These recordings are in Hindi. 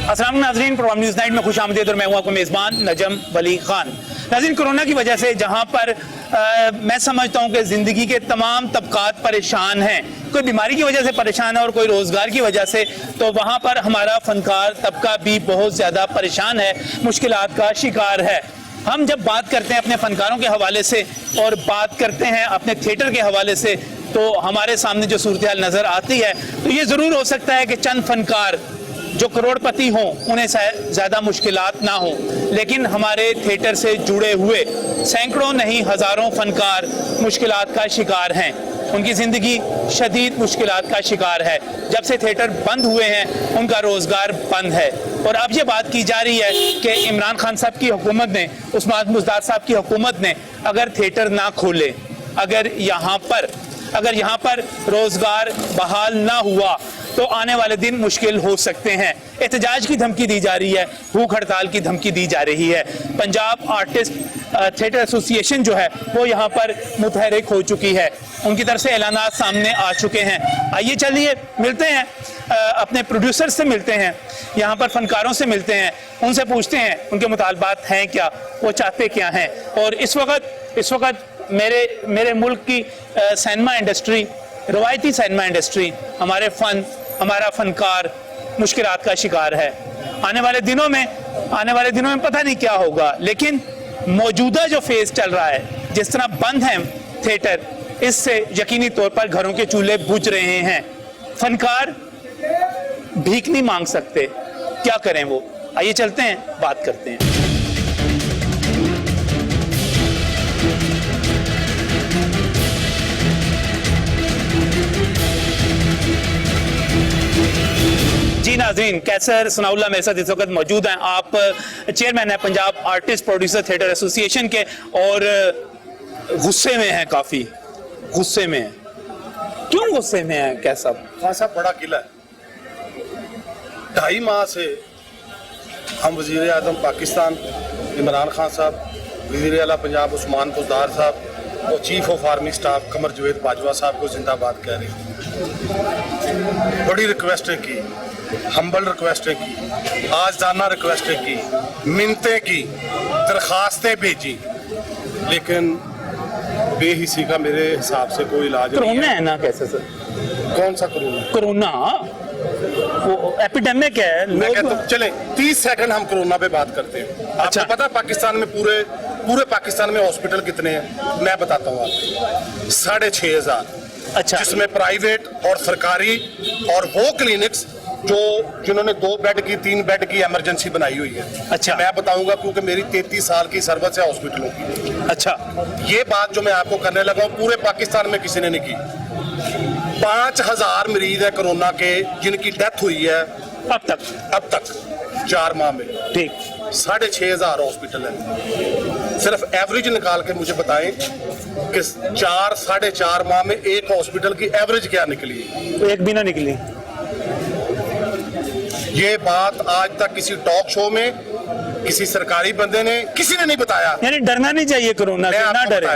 अस्सलाम नाज़रीन, प्रोग्राम न्यूज़ नाइट में खुश आमदीद और मैं हूं आपका मेज़बान नजम वली खान। नाज़रीन, कोरोना की वजह से जहां पर मैं समझता हूं कि ज़िंदगी के तमाम तबकात परेशान हैं, कोई बीमारी की वजह से परेशान है और कोई रोज़गार की वजह से, तो वहां पर हमारा फ़नकार तबका भी बहुत ज़्यादा परेशान है, मुश्किलात का शिकार है। हम जब बात करते हैं अपने फ़नकारों के हवाले से और बात करते हैं अपने थिएटर के हवाले से, तो हमारे सामने जो सूरत हाल नज़र आती है, तो ये ज़रूर हो सकता है कि चंद फ़नकार जो करोड़पति हों उन्हें ज़्यादा मुश्किलात ना हो, लेकिन हमारे थिएटर से जुड़े हुए सैकड़ों नहीं हज़ारों फ़नकार मुश्किलात का शिकार हैं। उनकी ज़िंदगी शदीद मुश्किलात का शिकार है। जब से थिएटर बंद हुए हैं उनका रोज़गार बंद है। और अब ये बात की जा रही है कि इमरान खान साहब की हुकूमत ने, उस्मान बुज़दार साहब की हुकूमत ने अगर थिएटर ना खोले, अगर यहाँ पर रोज़गार बहाल ना हुआ तो आने वाले दिन मुश्किल हो सकते हैं। एहतजाज की धमकी दी जा रही है, भूख हड़ताल की धमकी दी जा रही है। पंजाब आर्टिस्ट थिएटर एसोसिएशन जो है वो यहाँ पर मुतहरिक हो चुकी है, उनकी तरफ से ऐलानात सामने आ चुके हैं। आइए चलिए मिलते हैं, अपने प्रोड्यूसर से मिलते हैं, यहाँ पर फनकारों से मिलते हैं, उनसे पूछते हैं उनके मुतालबात हैं क्या, वो चाहते क्या हैं। और इस वक्त मेरे मुल्क की सिनेमा इंडस्ट्री, रवायती सिनेमा इंडस्ट्री, हमारा फनकार मुश्किलात का शिकार है। आने वाले दिनों में पता नहीं क्या होगा, लेकिन मौजूदा जो फेज चल रहा है, जिस तरह बंद है थिएटर, इससे यकीनी तौर पर घरों के चूल्हे बुझ रहे हैं। फनकार भीख नहीं मांग सकते, क्या करें वो। आइए चलते हैं, बात करते हैं। जी नाज़रीन, कैसर सनाउल्लाह मेरे साथ इस वक्त मौजूद हैं। आप चेयरमैन हैं Punjab artist producer theatre association के, और गुस्से में हैं, काफ़ी गुस्से में हैं। क्यों गुस्से में हैं कैसा? खान साहब बड़ा किला है। 2.5 माह से हम वज़ीर आज़म पाकिस्तान इमरान खान साहब, वज़ीर आला पंजाब उस्मान बुज़दार साहब और चीफ ऑफ आर्मी स्टाफ कमर जवेद बाजवा साहब को जिंदाबाद कह रहे हैं। बड़ी रिक्वेस्टें की, हम्बल रिक्वेस्टें की, आज़ाना रिक्वेस्टें की, मिन्नतें की, दरखास्तें भेजी, लेकिन बेहिसी का मेरे हिसाब से कोई इलाज नहीं है ना। कैसे सर? कौन सा कोरोना? वो एपिडेमिक है। मैं कहता हूं चलें 30 सेकंड हम कोरोना पे बात करते हैं। अच्छा। आपको पता पाकिस्तान में पूरे पाकिस्तान में हॉस्पिटल कितने हैं? मैं बताता हूँ आपको, 6500। अच्छा। जिसमें प्राइवेट और सरकारी और वो क्लिनिक्स जिन्होंने 2 बेड की 3 बेड की इमरजेंसी बनाई हुई है। अच्छा। मैं बताऊंगा क्योंकि मेरी 33 साल की सर्विस है हॉस्पिटलों की। अच्छा। ये बात जो मैं आपको करने लगा हूँ पूरे पाकिस्तान में किसी ने नहीं की। 5000 मरीज है कोरोना के जिनकी डेथ हुई है अब तक 4 माह में। ठीक। 6500 हॉस्पिटल है। सिर्फ एवरेज निकाल के मुझे बताएं कि 4-4.5 माह में एक हॉस्पिटल की एवरेज क्या निकली? एक भी ना निकली। ये बात आज तक किसी टॉक शो में किसी सरकारी बंदे ने किसी ने नहीं बताया। यानी डरना नहीं चाहिए कोरोना से, ना डरे।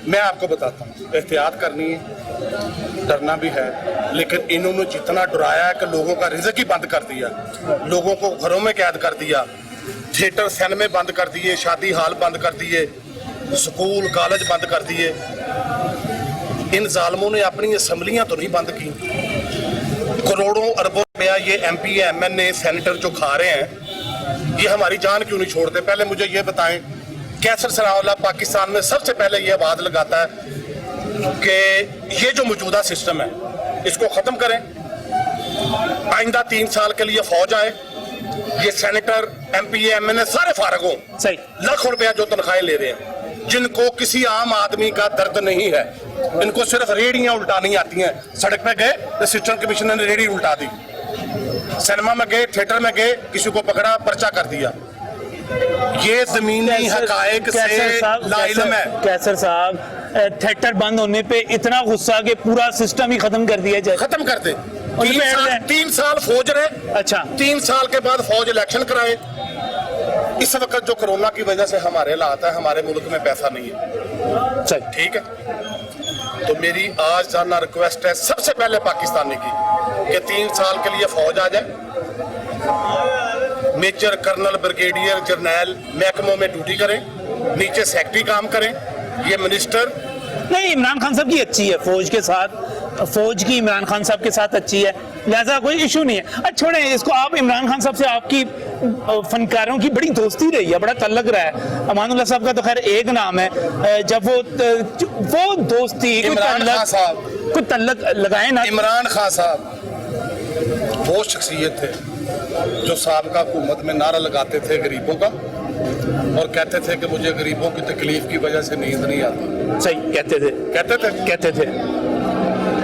मैं आपको बताता हूँ, एहतियात करनी है, डरना भी है, लेकिन इन्होंने जितना डराया है कि लोगों का रिज़्क ही बंद कर दिया, लोगों को घरों में कैद कर दिया, थिएटर सिनेमे बंद कर दिए, शादी हाल बंद कर दिए, स्कूल कॉलेज बंद कर दिए। इन जालिमों ने अपनी असम्बलियां तो नहीं बंद की। करोड़ों अरबों रुपया ये MP MNA सेनेटर जो खा रहे हैं, ये हमारी जान क्यों नहीं छोड़ते? पहले मुझे ये बताएं, कैसर सनाउल्लाह पाकिस्तान में सबसे पहले ये आवाज लगाता है कि ये जो मौजूदा सिस्टम है इसको खत्म करें, आइंदा 3 साल के लिए फौज आए, ये सेनेटर MP MNA सारे फारग हों। सही। लाखों रुपया जो तनख्वाहें ले रहे हैं, जिनको किसी आम आदमी का दर्द नहीं है, इनको सिर्फ रेडियां उल्टानी आती हैं। सड़क पे गए, असिस्टेंट कमिश्नर ने रेडी उल्टा दी, सिनेमा में गए, थिएटर में गए, किसी को पकड़ा, पर्चा कर दिया। ये जमीनी हकायक से लाइलम है। कैसर साहब, थिएटर बंद होने पे इतना गुस्सा कि पूरा सिस्टम ही खत्म कर दिया जाए। खत्म कर दे। 3 साल फौज रहे। अच्छा। 3 साल के बाद फौज इलेक्शन कराए। इस वक्त जो कोरोना की वजह से हमारे हालात है, हमारे मुल्क में पैसा नहीं है। ठीक है, तो मेरी आज जाना रिक्वेस्ट है सबसे पहले पाकिस्तानी की कि 3 साल के लिए फौज आ जाए, मेजर, कर्नल, ब्रिगेडियर, जर्नैल महकमों में ड्यूटी करें, नीचे सेक्रेटरी काम करें। ये मिनिस्टर नहीं, इमरान खान साहब की अच्छी है फौज के साथ, फौज की इमरान खान साहब के साथ अच्छी है, लिहाजा कोई इशू नहीं है। अच्छा छोड़ें इसको, आप इमरान खान साहब से आपकी फनकारों की बड़ी दोस्ती रही है, बड़ा तल्लक रहा है। अमानुल्लाह साहब का तो खैर एक नाम है, जब वो दोस्ती इमरान खान साहब कोई तल्लक लगाए ना। इमरान खान साहब वो शख्सियत थे जो साबका हुकूमत में नारा लगाते थे गरीबों का और कहते थे कि मुझे गरीबों की तकलीफ की वजह से नींद नहीं आती। सही कहते थे।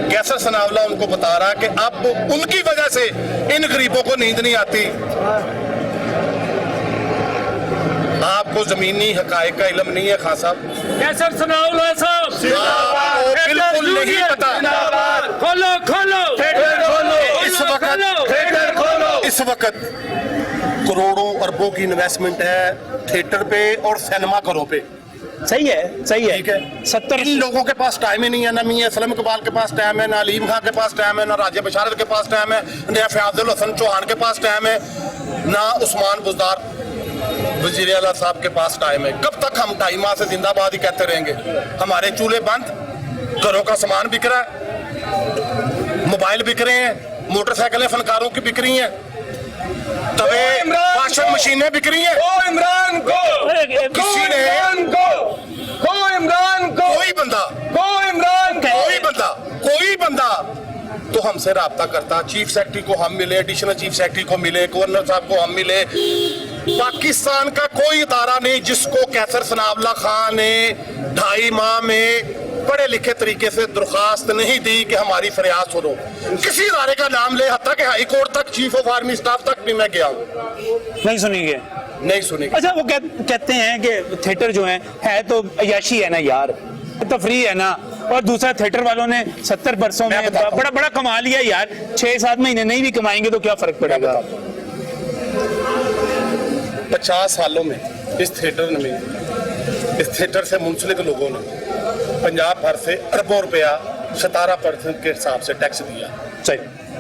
कैसर सनावला उनको बता रहा कि अब उनकी वजह से इन गरीबों को नींद नहीं आती। आपको जमीनी हकायक का इल्म नहीं है खान साहब। कैसर सनाउल्लाह साहब आपको बिल्कुल नहीं पता। खोलो इस वक्त करोड़ों अरबों की इन्वेस्टमेंट है थिएटर पे और सिनेमा घरों पे। सही है ठीक है। 70 इन लोगों के पास टाइम ही नहीं है, ना मियां असलम इकबाल के पास टाइम है, ना अलीम खान के पास टाइम है, ना राजा बशारत के पास टाइम है, ना फयाजुल हसन चौहान के पास टाइम है, ना उस्मान बुजदार वजीर आला साहब के पास टाइम है। कब तक हम टाइम से जिंदाबाद ही कहते रहेंगे? हमारे चूल्हे बंद, घरों का सामान बिक रहा है, मोबाइल बिक रहे हैं, मोटरसाइकिलें फनकारों की बिक रही हैं, तवे वाशिंग मशीनें बिक रही हैं। इमरान को किसी ने कोई बंदा तो हमसे राब्ता करता, चीफ सेक्रेटरी को हम मिले, एडिशनल चीफ सेक्रेटरी को मिले, गवर्नर साहब को हम मिले। पाकिस्तान का कोई इदारा नहीं जिसको कैसर सनावला खान ने 2.5 माह में पढ़े लिखे तरीके से दरखास्त नहीं दी कि हमारी फरियाद सुनो। किसी इदारे का नाम ले, हत्ता कि हाई कोर्ट तक, चीफ ऑफ आर्मी स्टाफ तक भी मैं गया हूँ, नहीं सुनेंगे। अच्छा वो कहते हैं कि थिएटर जो है तो अयाशी है ना यार, तफरी है ना, और दूसरा थिएटर वालों ने 70 बरसों में बड़ा कमा लिया यार, 6-7 महीने नहीं भी कमाएंगे तो क्या फर्क पड़ेगा? 50 सालों में इस थिएटर से मुंसलिक लोगों ने पंजाब भर से अरबों रुपया 17% के हिसाब से टैक्स दिया। सही,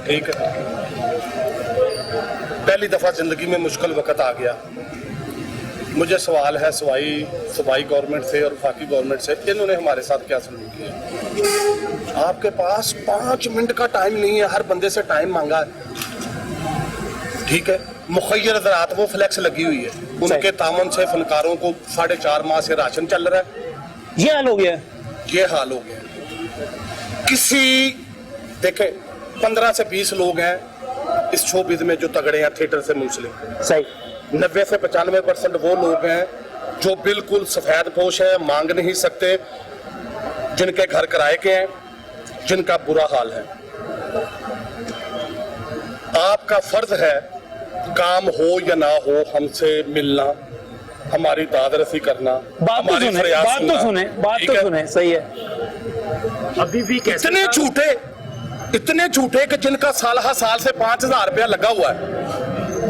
ठीक है। पहली दफा जिंदगी में मुश्किल वक्त आ गया। मुझे सवाल है सूबाई गवर्नमेंट से और वफाकी गवर्नमेंट से, इन्होंने हमारे साथ क्या सलूक किया? आपके पास 5 मिनट का टाइम नहीं है, हर बंदे से टाइम मांगा है। ठीक है। मुखय्यर ज़रात वो फ्लैक्स लगी हुई है, उनके तामन से फनकारों को 4.5 माह से राशन चल रहा है। ये हाल हो गया। किसी देखे 15 से 20 लोग हैं इस शोबिज़ में जो तगड़े हैं थिएटर से मुंसलिक। सही। 90 से 95% वो लोग हैं जो बिल्कुल सफेद पोश है, मांग नहीं सकते, जिनके घर किराए के हैं, जिनका बुरा हाल है। आपका फर्ज है, काम हो या ना हो, हमसे मिलना, हमारी दादरसी करना, बात तो सुने। सही है। अभी भी इतने झूठे कि जिनका साल से 5000 रुपया लगा हुआ है,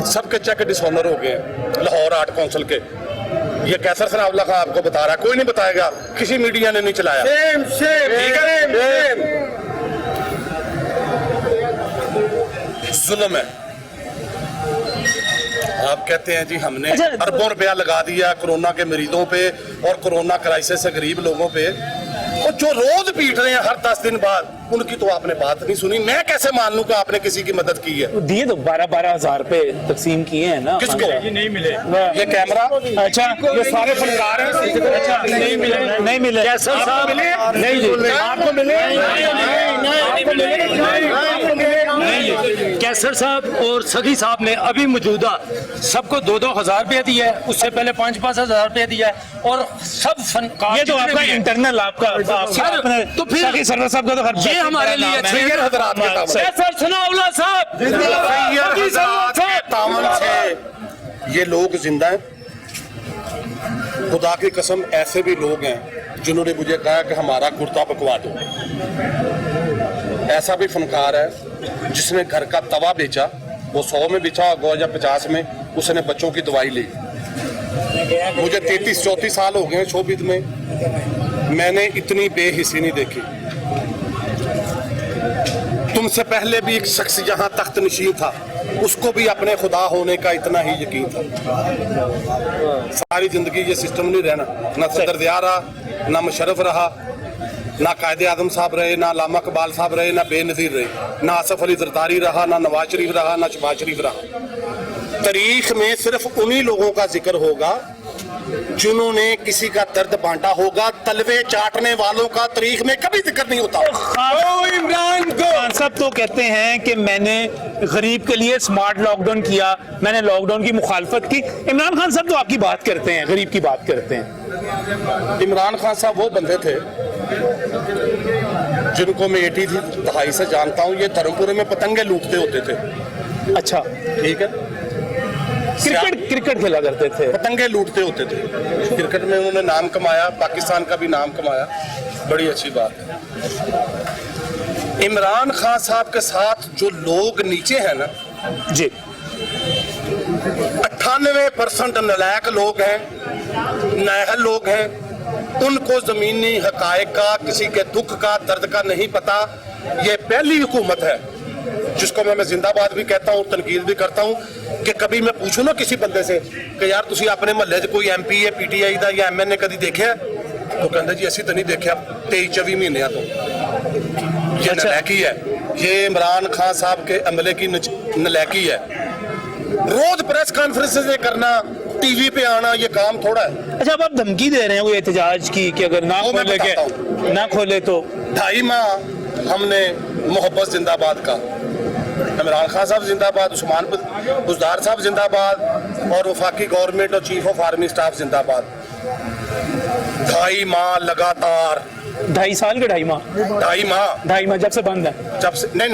सबके चेक डिसऑनर हो गए हैं लाहौर आर्ट काउंसिल के। ये कैसर सनावला खान आपको बता रहा है, कोई नहीं बताएगा, किसी मीडिया ने नहीं चलाया। जुल्म है। आप कहते हैं जी हमने अरबों रुपया लगा दिया कोरोना के मरीजों पे और कोरोना क्राइसिस से गरीब लोगों पे, और जो रोज पीट रहे हैं हर 10 दिन बाद, उनकी तो आपने बात नहीं सुनी। मैं कैसे मान लूं कि आपने किसी की मदद की है? दिए तो 12-12 हजार रुपए तकसीम किए हैं ना। किसको? नहीं मिले। ये कैमरा, अच्छा ये सारे फनकार हैं। अच्छा नहीं मिले कैसर साहब नहीं, आपको मिले नहीं। कैसर साहब और सगी साहब ने अभी मौजूदा सबको 2-2 हजार रुपया दिया है, उससे पहले 5-5 हजार रुपया दिया है, और सब फनकार। ये तो आपका इंटरनल आपका तो फिर सगी सरवर साहब का तो ये हमारे लिए कैसर सनाउल्लाह साहब ये लोग जिंदा हैं। खुदा की कसम, ऐसे भी लोग हैं जिन्होंने मुझे कहा कि हमारा कुर्ता पकवा दो। ऐसा भी फनकार है जिसने घर का तवा बेचा, वो 100 में बेचा होगा या 50 में, उसने बच्चों की दवाई ली। मुझे 33-34 साल हो गए शोबिज़ में, मैंने इतनी बेहिसी नहीं देखी। तुमसे पहले भी एक शख्स यहाँ तख्त नशीन था, उसको भी अपने खुदा होने का इतना ही यकीन था। सारी जिंदगी ये सिस्टम नहीं रहना, ना सदर दिया रहा, ना मुशर्रफ रहा, ना कायदे आजम साहब रहे, ना लामा कबाल साहब रहे, ना बेनज़ीर रहे, ना आसफ अली जरदारी रहा, ना नवाज शरीफ रहा, ना शहबाज शरीफ रहा। तारीख में सिर्फ उन्हीं लोगों का जिक्र होगा जिन्होंने किसी का दर्द बांटा होगा। तलवे चाटने वालों का तारीख में कभी जिक्र नहीं होता। इमरान खान साहब तो कहते हैं कि मैंने गरीब के लिए स्मार्ट लॉकडाउन किया, मैंने लॉकडाउन की मुखालफत की। इमरान खान साहब तो आपकी बात करते हैं, गरीब की बात करते हैं। इमरान खान साहब वो बंदे थे जिनको मैं 80 दहाई से जानता हूँ। ये धर्मपुरे में पतंगे लूटते होते थे। अच्छा, ठीक है, क्रिकेट खेला करते थे, पतंगे लूटते होते थे। क्रिकेट में उन्होंने नाम कमाया, पाकिस्तान का भी नाम कमाया, बड़ी अच्छी बात है। इमरान खान साहब के साथ जो लोग नीचे हैं ना जी, 98% नलायक लोग हैं, नाअहल लोग हैं। उनको जमीनी हकायक का, किसी के दुख का, दर्द का नहीं पता। ये पहली हुकूमत है जिसको मैं जिंदाबाद भी कहता हूँ, तनकीद भी करता हूँ कि कभी मैं पूछूं ना किसी बंदे से कि यार तुसी अपने महल्ले कोई MP है PTI का या MNA कभी देखा, तो कहते जी असी तो नहीं देखा 23-24 महीने तो। ये नलैकी है, ये इमरान खान साहब के अमले की नलैकी है। रोज प्रेस कॉन्फ्रेंस करना, TV पे आना, ये काम थोड़ा है। अच्छा, अब आप धमकी दे रहे हैं वो एहतजाज की कि अगर ना खोले तो 2.5 माह हमने मोहब्बत जिंदाबाद का, इमरान खान साहब जिंदाबाद, उस्मान बुजदार साहब जिंदाबाद और वफाकी गवर्नमेंट और चीफ ऑफ आर्मी स्टाफ जिंदाबाद। 2.5 माह लगातार, 2.5 साल के 2.5 माह 2.5 माह जब से बंद है। जब से नहीं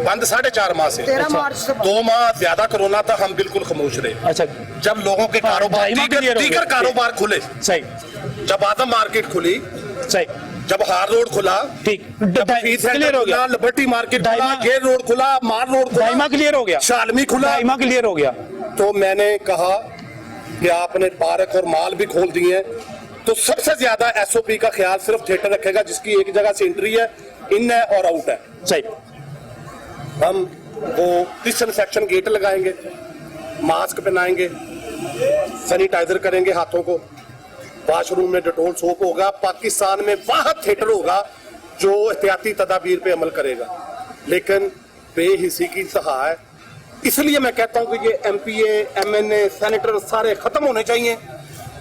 बंद 4.5 माह से 13 मार्च से 2 माह ज्यादा कोरोना था, हम बिल्कुल खामोश रहे। अच्छा, जब लोगों के कारोबार, 2.5 माह clear हो दीगर गया। कारोबार खुले, सही जब आदम मार्केट खुली, सही, जब हार रोड खुला, ठीक, जब फीस क्लियर हो गया, लिबर्टी मार्केट खुला, 2.5 गेट रोड खुला, मार रोड खुला, 2.5 माह क्लियर हो गया, शालमी खुला, 2.5 माह क्लियर हो गया। तो मैंने कहा कि आपने पार्क और माल भी खोल दिए हैं, तो सबसे ज्यादा SOP का ख्याल सिर्फ थिएटर रखेगा जिसकी एक जगह से एंट्री है, इन है और आउट है। सही, हम वो डिसइंफेक्शन गेट लगाएंगे, मास्क पहनाएंगे, सैनिटाइजर करेंगे हाथों को, वॉशरूम में डेटोल सोप होगा। पाकिस्तान में वह थिएटर होगा जो एहतियाती तदाबीर पे अमल करेगा, लेकिन बेहिसी की सहा है। इसलिए मैं कहता हूं कि ये MPA MNA सेनेटर सारे खत्म होने चाहिए,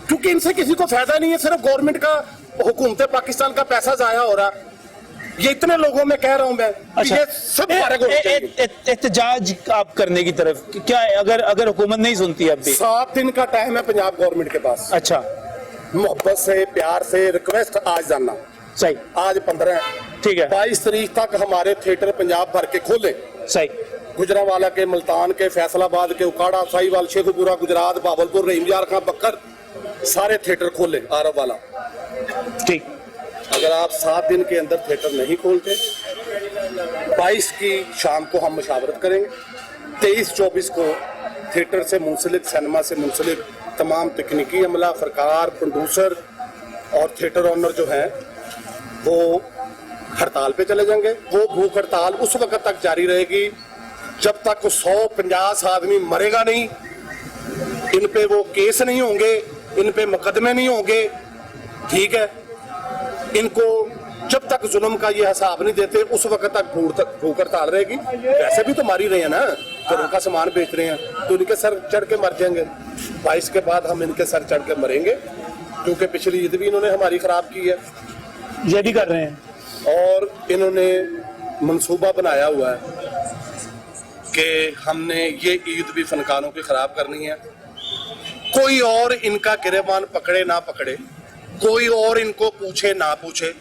क्योंकि इनसे किसी को फायदा नहीं है। सिर्फ गवर्नमेंट का, हुकूमत पाकिस्तान का पैसा जाया हो रहा। ये इतने लोगों में कह रहा हूं मैं, अच्छा, ये सब फारिग होने चाहिए। एहतजाज आप करने की तरफ क्या है, अगर हुकूमत नहीं सुनती अब भी? 7 दिन का टाइम है पंजाब गवर्नमेंट के पास। अच्छा, मोहब्बत से, प्यार से रिक्वेस्ट आज जाना। सही, आज 15 है, ठीक है, 22 तारीख तक हमारे थिएटर पंजाब भर के खोले। सही, गुजरावाला के, मुल्तान के, फैसलाबाद के, उकाड़ा, साहिवाल, शेखुपुरा, गुजरात, बावलपुर, रहीमयार खां, बक्कर, सारे थिएटर खोले। आरब वाला, ठीक, अगर आप 7 दिन के अंदर थिएटर नहीं खोलते, 22 की शाम को हम मशावरत करेंगे। 23-24 को थिएटर से मुंसलिक, सिनेमा से मुंसलिक तमाम तकनीकी अमला, फरकार, प्रोड्यूसर और थिएटर ऑनर जो हैं वो हड़ताल पे चले जाएंगे। वो भूख हड़ताल उस वक्त तक जारी रहेगी जब तक 150 आदमी मरेगा नहीं, इन पे वो केस नहीं होंगे, इन पे मुकदमे नहीं होंगे, ठीक है। इनको जब तक जुल्म का ये हिसाब नहीं देते उस वक्त तक भूख हड़ताल रहेगी। वैसे भी तो मार ही रहे हैं ना, जब उनका सामान बेच रहे हैं तो इनके सर चढ़ के मर जाएंगे। 22 के बाद हम इनके सर चढ़ के मरेंगे, क्योंकि पिछली ईद भी इन्होंने हमारी खराब की है, ये भी कर रहे हैं, और इन्होंने मंसूबा बनाया हुआ है कि हमने ये ईद भी फनकारों की खराब करनी है। कोई और इनका गिरेबान पकड़े ना पकड़े, कोई और इनको पूछे ना पूछे,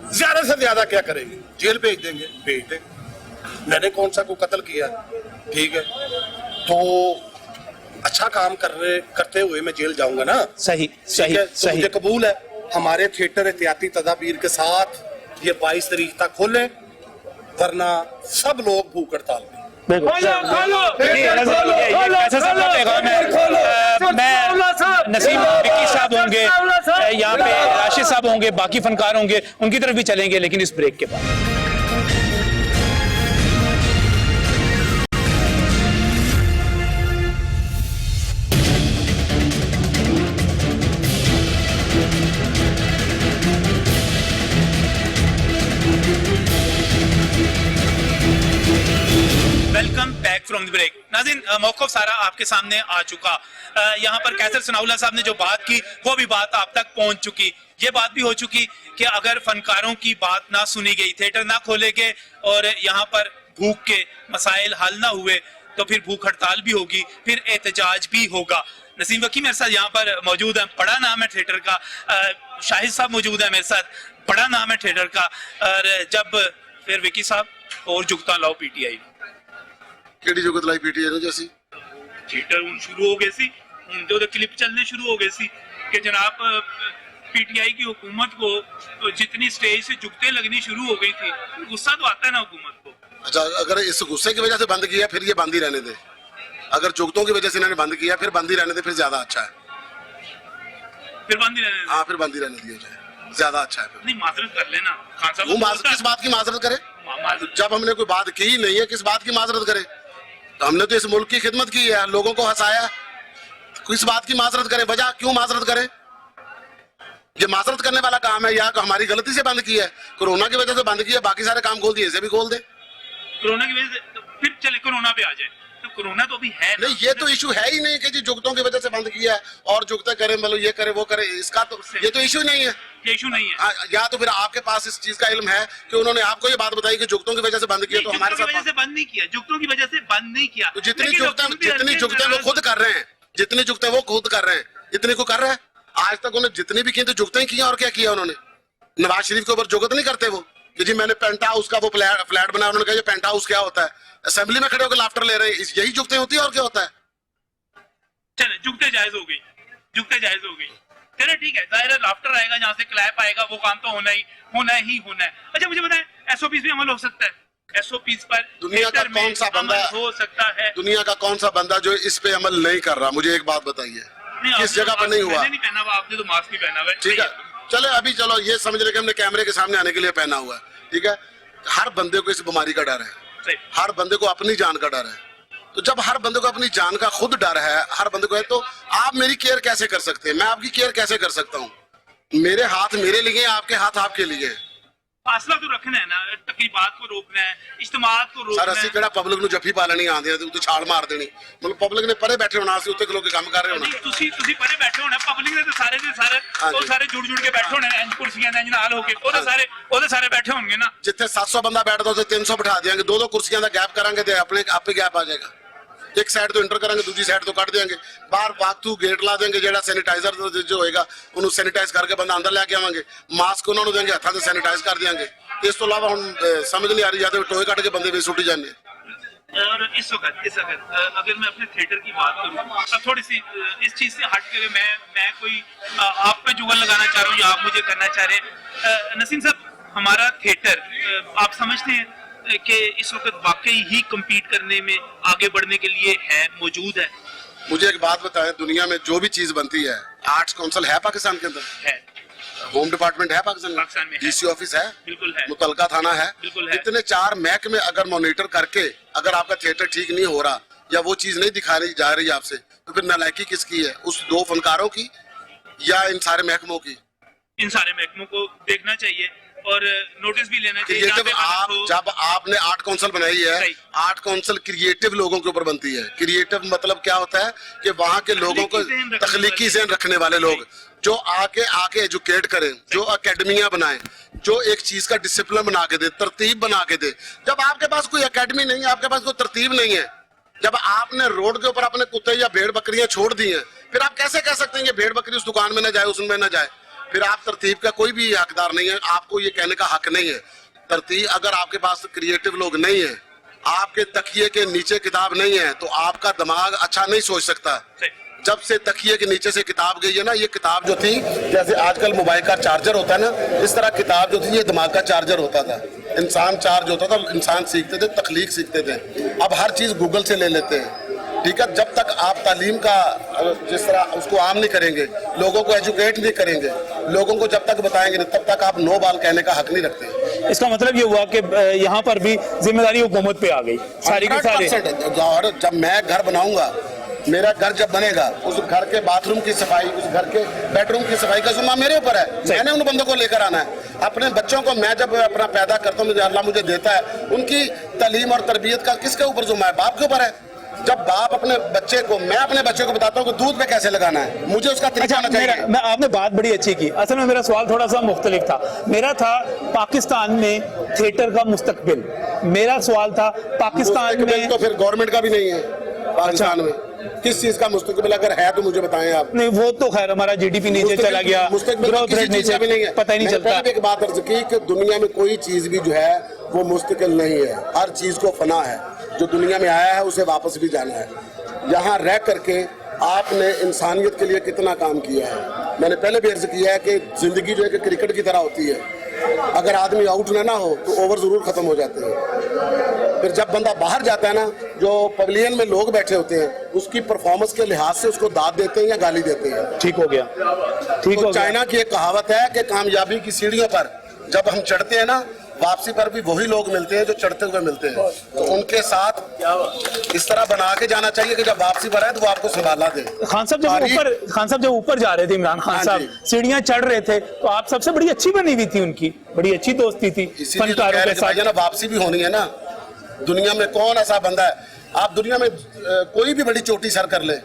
ज्यादा से ज्यादा क्या करेंगे, जेल भेज देंगे, भेज दें। मैंने कौन सा कोई कत्ल किया, ठीक है, तो अच्छा काम करते हुए मैं जेल जाऊंगा ना। सही, सही, ठीक है, तो सही, मुझे कबूल है। हमारे थिएटर एहतियाती तदाबीर के साथ ये 22 तारीख तक खोले, वरना सब लोग भूख हड़ताल में। बिल्कुल, ये ऐसा सबका पैगाम है। मैं नसीम विक्की साहब होंगे, यहाँ पे राशिद साहब होंगे, बाकी फनकार होंगे, उनकी तरफ भी चलेंगे, लेकिन इस ब्रेक के बाद। नाज़रीन, मौक़िफ़ सारा आपके सामने आ चुका। यहाँ पर कैसर सनाउल्लाह साहब ने जो बात की वो भी बात आप तक पहुंच चुकी। ये बात भी हो चुकी कि अगर फनकारों की बात ना सुनी गई, थिएटर ना खोले गए और यहाँ पर भूख के मसाइल हल ना हुए तो फिर भूख हड़ताल भी होगी, फिर एहतजाज भी होगा। नसीम वकी मेरे साथ यहाँ पर मौजूद है, बड़ा नाम है थिएटर का। शाहिद साहब मौजूद है मेरे साथ, बड़ा नाम है थिएटर का। और जब फिर विकी साहब और जुगता लाओ पीटीआई ਕਿਹੜੀ ਜੁਗਤ ਲਾਈ ਪੀਟੀਆਈ ਨੂੰ ਜੀ थिएटर हूँ शुरू हो गए सी, हूँ तो क्लिप चलने शुरू हो गए सी कि जनाब पीटीआई की हुकूमत को जितनी स्टेज से जुगते लगनी शुरू हो गई थी, गुस्सा तो आता है ना हुकूमत को। अच्छा, अगर इस गुस्से की वजह से बंद किया फिर ये बंद ही रहने दे। अगर जुगतों की वजह से इन्होंने बंद किया फिर बंद ही रहने दे, फिर ज्यादा अच्छा है। फिर बंद ही रहने दे। हाँ, फिर बंद ही रहने दिया जाए, ज्यादा अच्छा है। नहीं, माजरत कर लेना खान साहब। वो किस बात की माजरत करे? जब हमने कोई बात की ही नहीं है, किस बात की माजरत करे? तो हमने तो इस मुल्क की खिदमत की है, लोगों को हंसाया, किस बात की माजरत करे? वजह क्यों माजरत करे? ये माजरत करने वाला काम है या हमारी गलती से बंद किया है? कोरोना की वजह से बंद किया, बाकी सारे काम खोल दिए, इसे भी खोल दे। कोरोना की वजह से तो फिर चले कोरोना पे आ जाए, तो कोरोना तो अभी है नहीं, ये तो इशू है ही नहीं कि जी जुगतों की वजह से बंद किया है और जुगते करे, मतलब ये करे वो करे, इसका तो ये तो इशू नहीं है। ये इशू नहीं है। या तो फिर आपके पास इस चीज का इल्म है कि उन्होंने आपको ये बात बताई कि जुगतों की वजह से बंद किया, तो हमारे साथ वजह से बंद नहीं किया, जुगतों की वजह से बंद नहीं किया। तो जितनी जुगते वो खुद कर रहे हैं, जितनी जुगते वो खुद कर रहे हैं, इतनी को कर रहे हैं। आज तक उन्होंने जितनी भी की तो जुगते ही किया, और क्या किया उन्होंने? नवाज शरीफ के ऊपर जुगत नहीं करते वो कि जी मैंने पेंट हाउस का वो फ्लैट बनाया, उन्होंने कहा ये पेंट हाउस क्या होता है? असेंबली में खड़े होकर लाफ्टर ले रहे हैं, यही जुगते होती है, और क्या होता है? चले जुगते जायज हो गई, जुगते जायज हो गई, चले ठीक है, जाहिर है लाफ्टर आएगा, जहाँ से क्लैप आएगा, वो काम तो होना ही होना है। अच्छा मुझे बताएं, एसओपीस भी अमल हो सकता है? एसओपीस पर दुनिया का कौन सा बंदा हो सकता है? दुनिया का कौन सा बंदा जो इस पे अमल नहीं कर रहा? मुझे एक बात बताइए, किस जगह पर नहीं हुआ? नहीं पहना हुआ आपने, तो मास्क भी पहना हुआ है। ठीक है, चले अभी चलो ये समझ रहे कि हमने कैमरे के सामने आने के लिए पहना हुआ है, ठीक है। हर बंदे को इस बीमारी का डर है, हर बंदे को अपनी जान का डर है। तो जब हर बंदे को अपनी जान का खुद डर है, हर बंदे को है, तो आप मेरी केयर कैसे कर सकते हैं? मैं आपकी केयर कैसे कर सकता हूँ? मेरे हाथ मेरे लिए, आपके हाथ आपके लिए। फासला तो रखना है ना, तकरीबात को रोकना है, इज्तिमात को रोकना सर ਅਸੀਂ ਕਿਹੜਾ ਪਬਲਿਕ ਨੂੰ ਜੱਫੀ ਪਾ ਲੈਣੀ ਆਂਦੇ ਆ ਤੇ ਉੱਤੇ ਛਾਲ ਮਾਰ ਦੇਣੀ? ਮਤਲਬ ਪਬਲਿਕ ਨੇ ਪਰੇ ਬੈਠੇ ਹੋਣਾ, ਅਸੀਂ ਉੱਤੇ ਖਲੋ ਕੇ ਕੰਮ ਕਰ ਰਹੇ ਹੋਣਾ। ਤੁਸੀਂ ਪਰੇ ਬੈਠੇ ਹੋਣਾ, ਪਬਲਿਕ ਦੇ ਸਾਰੇ ਉਹ ਸਾਰੇ ਜੁੜ ਕੇ ਬੈਠੇ ਹੋਣੇ ਇੰਜ ਕੁਰਸੀਆਂ ਦੇ ਇੰਜ ਨਾਲ ਹੋ ਕੇ, ਉਹਦੇ ਸਾਰੇ ਬੈਠੇ ਹੋਣਗੇ ਨਾ। ਜਿੱਥੇ 700 ਬੰਦਾ ਬੈਠਦਾ ਉੱਥੇ 300 ਬਿਠਾ ਦਿਆਂਗੇ, ਦੋ ਕੁਰਸੀਆਂ ਦਾ ਗੈਪ ਕਰਾਂਗੇ ਤੇ ਆਪੇ ਗੈਪ ਆ ਜਾਏਗਾ। ਇੱਕ ਸਾਈਡ ਤੋਂ ਇੰਟਰ ਕਰਾਂਗੇ, ਦੂਜੀ ਸਾਈਡ ਤੋਂ ਕੱਢ ਦਿਆਂਗੇ, ਬਾਹਰ ਵਾਕਥੂ ਗੇਟ ਲਾ ਦੇਂਗੇ, ਜਿਹੜਾ ਸੈਨੀਟਾਈਜ਼ਰ ਜੋ ਹੋਏਗਾ ਉਹਨੂੰ ਸੈਨੀਟਾਈਜ਼ ਕਰਕੇ ਬੰਦਾ ਅੰਦਰ ਲੈ ਕੇ ਆਵਾਂਗੇ, ਮਾਸਕ ਉਹਨਾਂ ਨੂੰ ਦੇਂਗੇ, ਹੱਥਾਂ ਤੇ ਸੈਨੀਟਾਈਜ਼ ਕਰ ਦਿਆਂਗੇ। ਇਸ ਤੋਂ ਇਲਾਵਾ ਹੁਣ ਸਮਝ ਨਹੀਂ ਆ ਰਹੀ, ਜਾਂ ਤੇ ਟੋਏ ਕੱਢ ਕੇ ਬੰਦੇ ਵੀ ਸੁੱਟੀ ਜਾਂਦੇ। और इस वक्त अगर मैं अपने थिएटर की बात करूं, अब थोड़ी सी इस चीज से हट कर मैं कोई आप पे जुगल लगाना चाह रहा हूं या आप मुझे करना चाह रहे हैं, नसीम साहब, हमारा थिएटर आप समझते हैं कि इस वक्त वाकई ही compete करने में, आगे बढ़ने के लिए है, मौजूद है? मुझे एक बात बताएं, दुनिया में जो भी चीज बनती है, आर्ट्स काउंसिल है पाकिस्तान के अंदर? है। होम डिपार्टमेंट है पाकिस्तान में है। डीसी ऑफिस है, बिल्कुल है। मुतलका थाना है, बिल्कुल है। इतने 4 महकमे अगर मॉनिटर करके अगर आपका थिएटर ठीक नहीं हो रहा या वो चीज नहीं दिखाई जा रही आपसे, तो फिर नालायकी किसकी है? उस 2 फनकारों की या इन सारे महकमों की? इन सारे महकमों को देखना चाहिए और नोटिस भी लेना चाहिए। जब आपने आर्ट काउंसिल बनाई है, आर्ट काउंसिल क्रिएटिव लोगों के ऊपर बनती है। क्रिएटिव मतलब क्या होता है कि वहाँ के लोगों को तख्लीकी ज़हन रखने वाले लोग जो आके एजुकेट करें, जो अकेडमियां बनाएं, जो एक चीज का डिसिप्लिन बना के दे, तरतीब बना के दे। जब आपके पास कोई अकेडमी नहीं है, आपके पास कोई तरतीब नहीं है, जब आपने रोड के ऊपर अपने कुत्ते या भेड़ बकरियां छोड़ दी हैं, फिर आप कैसे कह सकते हैं कि भेड़ बकरी उस दुकान में न जाए, उसमें न जाए? फिर आप तरतीब का कोई भी हकदार नहीं है, आपको ये कहने का हक नहीं है। तरतीब, अगर आपके पास क्रिएटिव लोग नहीं है, आपके तकिए के नीचे किताब नहीं है, तो आपका दिमाग अच्छा नहीं सोच सकता। जब से तकिए के नीचे से किताब गई है ना, ये किताब जो थी, जैसे आजकल मोबाइल का चार्जर होता है ना, इस तरह किताब जो थी ये दिमाग का चार्जर होता था। इंसान चार्ज होता था, इंसान सीखते थे, तख्लीक सीखते थे। अब हर चीज गूगल से ले लेते हैं, ठीक है। जब तक आप तालीम का जिस तरह उसको आम नहीं करेंगे, लोगों को एजुकेट नहीं करेंगे, लोगों को जब तक बताएंगे नहीं, तब तक आप नो बाल कहने का हक नहीं रखते। इसका मतलब ये हुआ कि यहाँ पर भी जिम्मेदारी हुकूमत पे आ गई सारी की सारी। और जब मैं घर बनाऊंगा, मेरा घर जब बनेगा, उस घर के बाथरूम की सफाई, उस घर के बेडरूम की सफाई का जिम्मा मेरे ऊपर है। मैंने उन बंदों को लेकर आना है। अपने बच्चों को मैं जब अपना पैदा करता हूँ, मुझे अल्लाह मुझे देता है, उनकी तालीम और तरबियत का किसके ऊपर जिम्मा है? बाप के ऊपर है। जब बाप अपने बच्चे को, मैं अपने बच्चे को बताता हूँ कि दूध पे कैसे लगाना है, मुझे उसका तरीका अच्छा, होना चाहिए। मैं आपने बात बड़ी अच्छी की। असल में मेरा सवाल थोड़ा सा मुख्तलिफ था। मेरा था पाकिस्तान में थिएटर का मुस्तकबिल। मेरा सवाल था पाकिस्तान में, तो फिर गवर्नमेंट का भी नहीं है पाकिस्तान में। किस चीज का मुस्तकबिल अगर है तो मुझे बताएं आप। नहीं वो तो खैर हमारा जीडीपी नीचे चला गया, ग्रोथ रेट नीचे, पता ही नहीं चलता। मैंने एक बात अर्ज की कि दुनिया में कोई चीज भी जो है वो मुस्तकिल नहीं है, हर चीज को फना है। जो दुनिया में आया है उसे वापस भी जाना है। यहाँ रह करके आपने इंसानियत के लिए कितना काम किया है। मैंने पहले भी अर्ज किया है कि जिंदगी जो है कि क्रिकेट की तरह होती है, अगर आदमी आउट ना हो तो ओवर जरूर खत्म हो जाते हैं। फिर जब बंदा बाहर जाता है ना, जो पवेलियन में लोग बैठे होते हैं उसकी परफॉर्मेंस के लिहाज से उसको दाद देते हैं या गाली देते हैं। ठीक हो गया, ठीक हो गया। चाइना की एक कहावत है कि कामयाबी की सीढ़ियों पर जब हम चढ़ते हैं ना, वापसी पर भी वही लोग मिलते हैं जो चढ़ते हुए मिलते हैं। तो उनके साथ इस तरह बना के जाना चाहिए कि जब वापसी पर आए तो वो आपको संभाला दे। खान साहब जब ऊपर जा रहे थे, इमरान खान साहब सीढ़ियां चढ़ रहे थे, तो आप सबसे बड़ी अच्छी बनी हुई थी, उनकी बड़ी अच्छी दोस्ती थी फनकारों के साथ। ना वापसी भी होनी है ना। दुनिया में कौन ऐसा बंदा है, आप दुनिया में कोई भी बड़ी चोटी सर कर ले,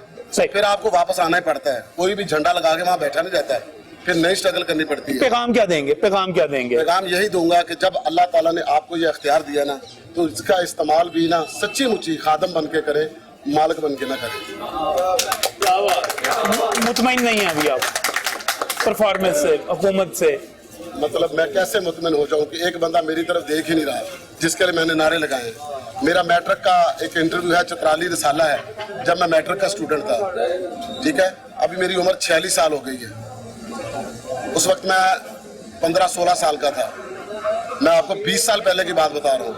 फिर आपको वापस आना ही पड़ता है। कोई भी झंडा लगा के वहां बैठा नहीं रहता है, फिर नई स्ट्रगल करनी पड़ती है। पैगाम क्या देंगे, पैगाम क्या देंगे? पैगाम यही दूंगा कि जब अल्लाह ताला ने आपको ये अख्तियार दिया ना, तो इसका इस्तेमाल भी ना सच्ची मुच्ची खादम बन के करे, मालिक बन के ना करे। मुतमईन नहीं है अभी आप परफॉर्मेंस से, हुकूमत से? मतलब मैं कैसे मुतमईन हो जाऊं कि एक बंदा मेरी तरफ देख ही नहीं रहा, जिसके लिए मैंने नारे लगाए। मेरा मैट्रिक का एक इंटरव्यू है, चतराली रिसाला है, जब मैं मैट्रिक का स्टूडेंट था, ठीक है। अभी मेरी उम्र 46 साल हो गई है। उस वक्त मैं 15-16 साल का था। मैं आपको 20 साल पहले की बात बता रहा हूँ।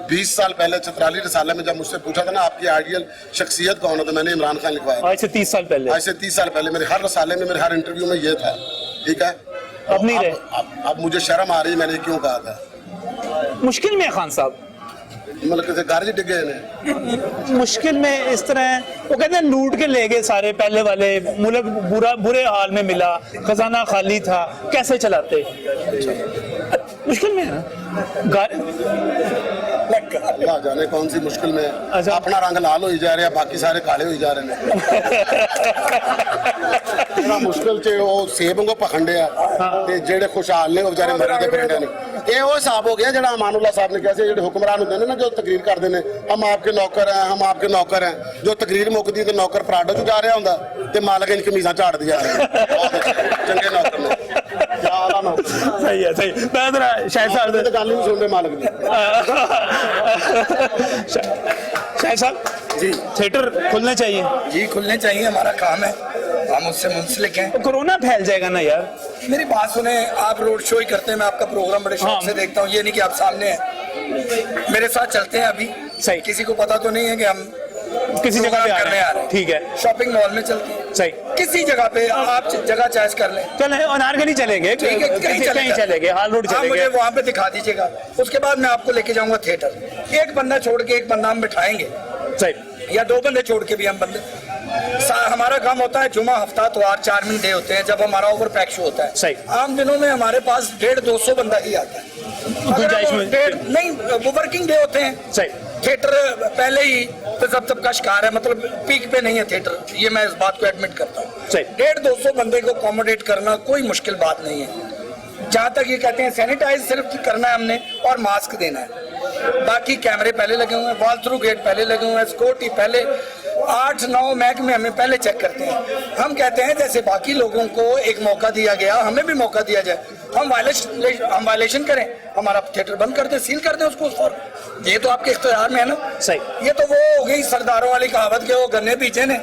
20 साल पहले चतराली रिसाला में जब मुझसे पूछा था ना आपकी आइडियल शख्सियत कौन है, तो मैंने इमरान खान लिखवाया। आज से 30 साल पहले? आज से 30 साल पहले मेरे हर रिसाले में, मेरे हर इंटरव्यू में ये था, ठीक है। अब नहीं रहे। अब मुझे शर्म आ रही है, मैंने क्यों कहा था। मुश्किल में है खान साहब, मतलब कैसे गार्ज डिगे ने मुश्किल में इस तरह वो कहते हैं लूट के ले गए सारे पहले वाले, मुल्क बुरे हाल में मिला, खजाना खाली था, कैसे चलाते? मुश्किल में है ना। अल्लाह जाने कौन सी मुश्किल में है। अच्छा। अपना रंग लाल हो जा रहा है, बाकी सारे काले हो जा रहे हैं। मुश्किल च वो सेब को पखंडे ते जेड़े खुशहाल ने वो बेचारे मरदे फिरदे ने। ये वो हिसाब हो गया जेड़ा अमानुल्लाह साहब ने कहा सी, जेड़े हुक्मरान होंदे ने ना, जो तकरीर करते हैं, हम आपके नौकर हैं, हम आपके नौकर हैं। जो तकरीर मुकदी ते नौकर पराडो च जा रहा होंदा ते मालक इन कमीज़ां झाड़दी जा रहे चंगे नौकर ने। सही है, सही। मैं जरा शायद साहब तो गल नहीं सुनते मालक दी। शायद साहब जी, थिएटर खुलने चाहिए जी, खुलने चाहिए, हमारा काम है, हम उससे मुंसलिक हैं। तो कोरोना फैल जाएगा ना यार। मेरी बात सुने, आप रोड शो ही करते हैं, मैं आपका प्रोग्राम बड़े शौक से देखता हूँ, ये नहीं कि आप सामने हैं, मेरे साथ चलते हैं अभी। सही। किसी को पता तो नहीं है कि हम किसी जगह पे करने आ रहे हैं। ठीक है, शॉपिंग मॉल में चलते हैं, सही, किसी जगह पे आप जगह चॉइस कर लें। चले अनारकली चलेंगे, ठीक है, कहीं चलेंगे, हाल रोड हाँ, चलेंगे, मुझे वहाँ पे दिखा दीजिएगा। उसके बाद मैं आपको लेके जाऊंगा थिएटर। एक बंदा छोड़ के एक बंदा हम बिठाएंगे, सही, या 2 बंदे छोड़ के भी हम बंदे। हमारा काम होता है जुमा, हफ्ता, त्योहार, 4 दिन डे होते हैं जब हमारा ओवर पैक शो होता है। सही। आम दिनों में हमारे पास 150-200 बंदा ही आता है। नहीं, वो वर्किंग डे होते हैं। सही। थिएटर पहले ही तो तब का शिकार है, मतलब पीक पे नहीं है थिएटर, ये मैं इस बात को एडमिट करता हूँ। 150-200 बंदे को अकोमोडेट करना कोई मुश्किल बात नहीं है। जहाँ तक ये कहते हैं सैनिटाइज सिर्फ करना है हमने और मास्क देना है, बाकी कैमरे पहले लगे हुए हैं, वॉल थ्रू गेट पहले लगे हुए हैं, सिक्योरिटी पहले 8-9 महकमे हमें पहले चेक करते हैं। हम कहते हैं जैसे बाकी लोगों को एक मौका दिया गया, हमें भी मौका दिया जाए। हम वायलेशन करें, हमारा थिएटर बंद कर दें, सील कर दें उसको फौरन, ये तो आपके इख्तियार में है ना। सही। ये तो वो हो गई सरदारों वाली कहावत के, वो गन्ने बीजे ने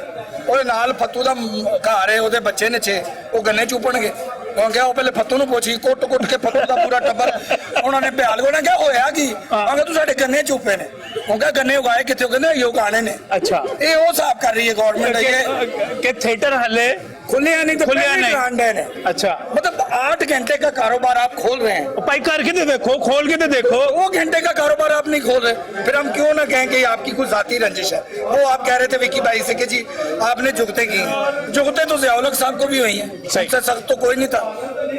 और नाल फत्तू का घर है, ਉਹਦੇ ਬੱਚੇ ਨੇ 6 ਉਹ गन्ने चूपणगे। ਉਹ ਕਿਹਾ ਉਹ ਪਹਿਲੇ ਫੱਤੂ ਨੂੰ ਪੁੱਛੀ, ਕੁੱਟ ਕੇ ਫੱਤੂ ਦਾ ਪੂਰਾ ਟੱਬਰ ਉਹਨਾਂ ਨੇ ਬਿਆਲ ਕੋਣਾ ਕਿਹਾ ਹੋਇਆ ਕੀ, ਆਂਗਾ ਤੂੰ ਸਾਡੇ ਗੰਨੇ ਚੂਪੇ ਨੇ। ਉਹ ਕਿਹਾ ਗੰਨੇ ਉਗਾਏ ਕਿੱਥੇ, ਉਹ ਕਹਿੰਦੇ ਇਹ ਉਗਾਣੇ ਨੇ। अच्छा, ਇਹ ਉਹ ਹਿਸਾਬ ਕਰ ਰਹੀ ਹੈ गवर्नमेंट कि थिएटर हले खुले नहीं तो खुले नहीं। अच्छा, मतलब 8 घंटे का कारोबार आप खोल रहे हैं, भाई करके तो देखो, खोल के तो देखो। 2 घंटे का कारोबार आप नहीं खोल रहे, फिर हम क्यों ना कहें कि आपकी कुछ जाती रंजिश है। वो आप कह रहे थे विकी भाई से कि जी आपने जुगते की, जुगते तो ज़ियाउल हक साहब को भी हुई हैं, सबसे सख्त तो कोई नहीं था।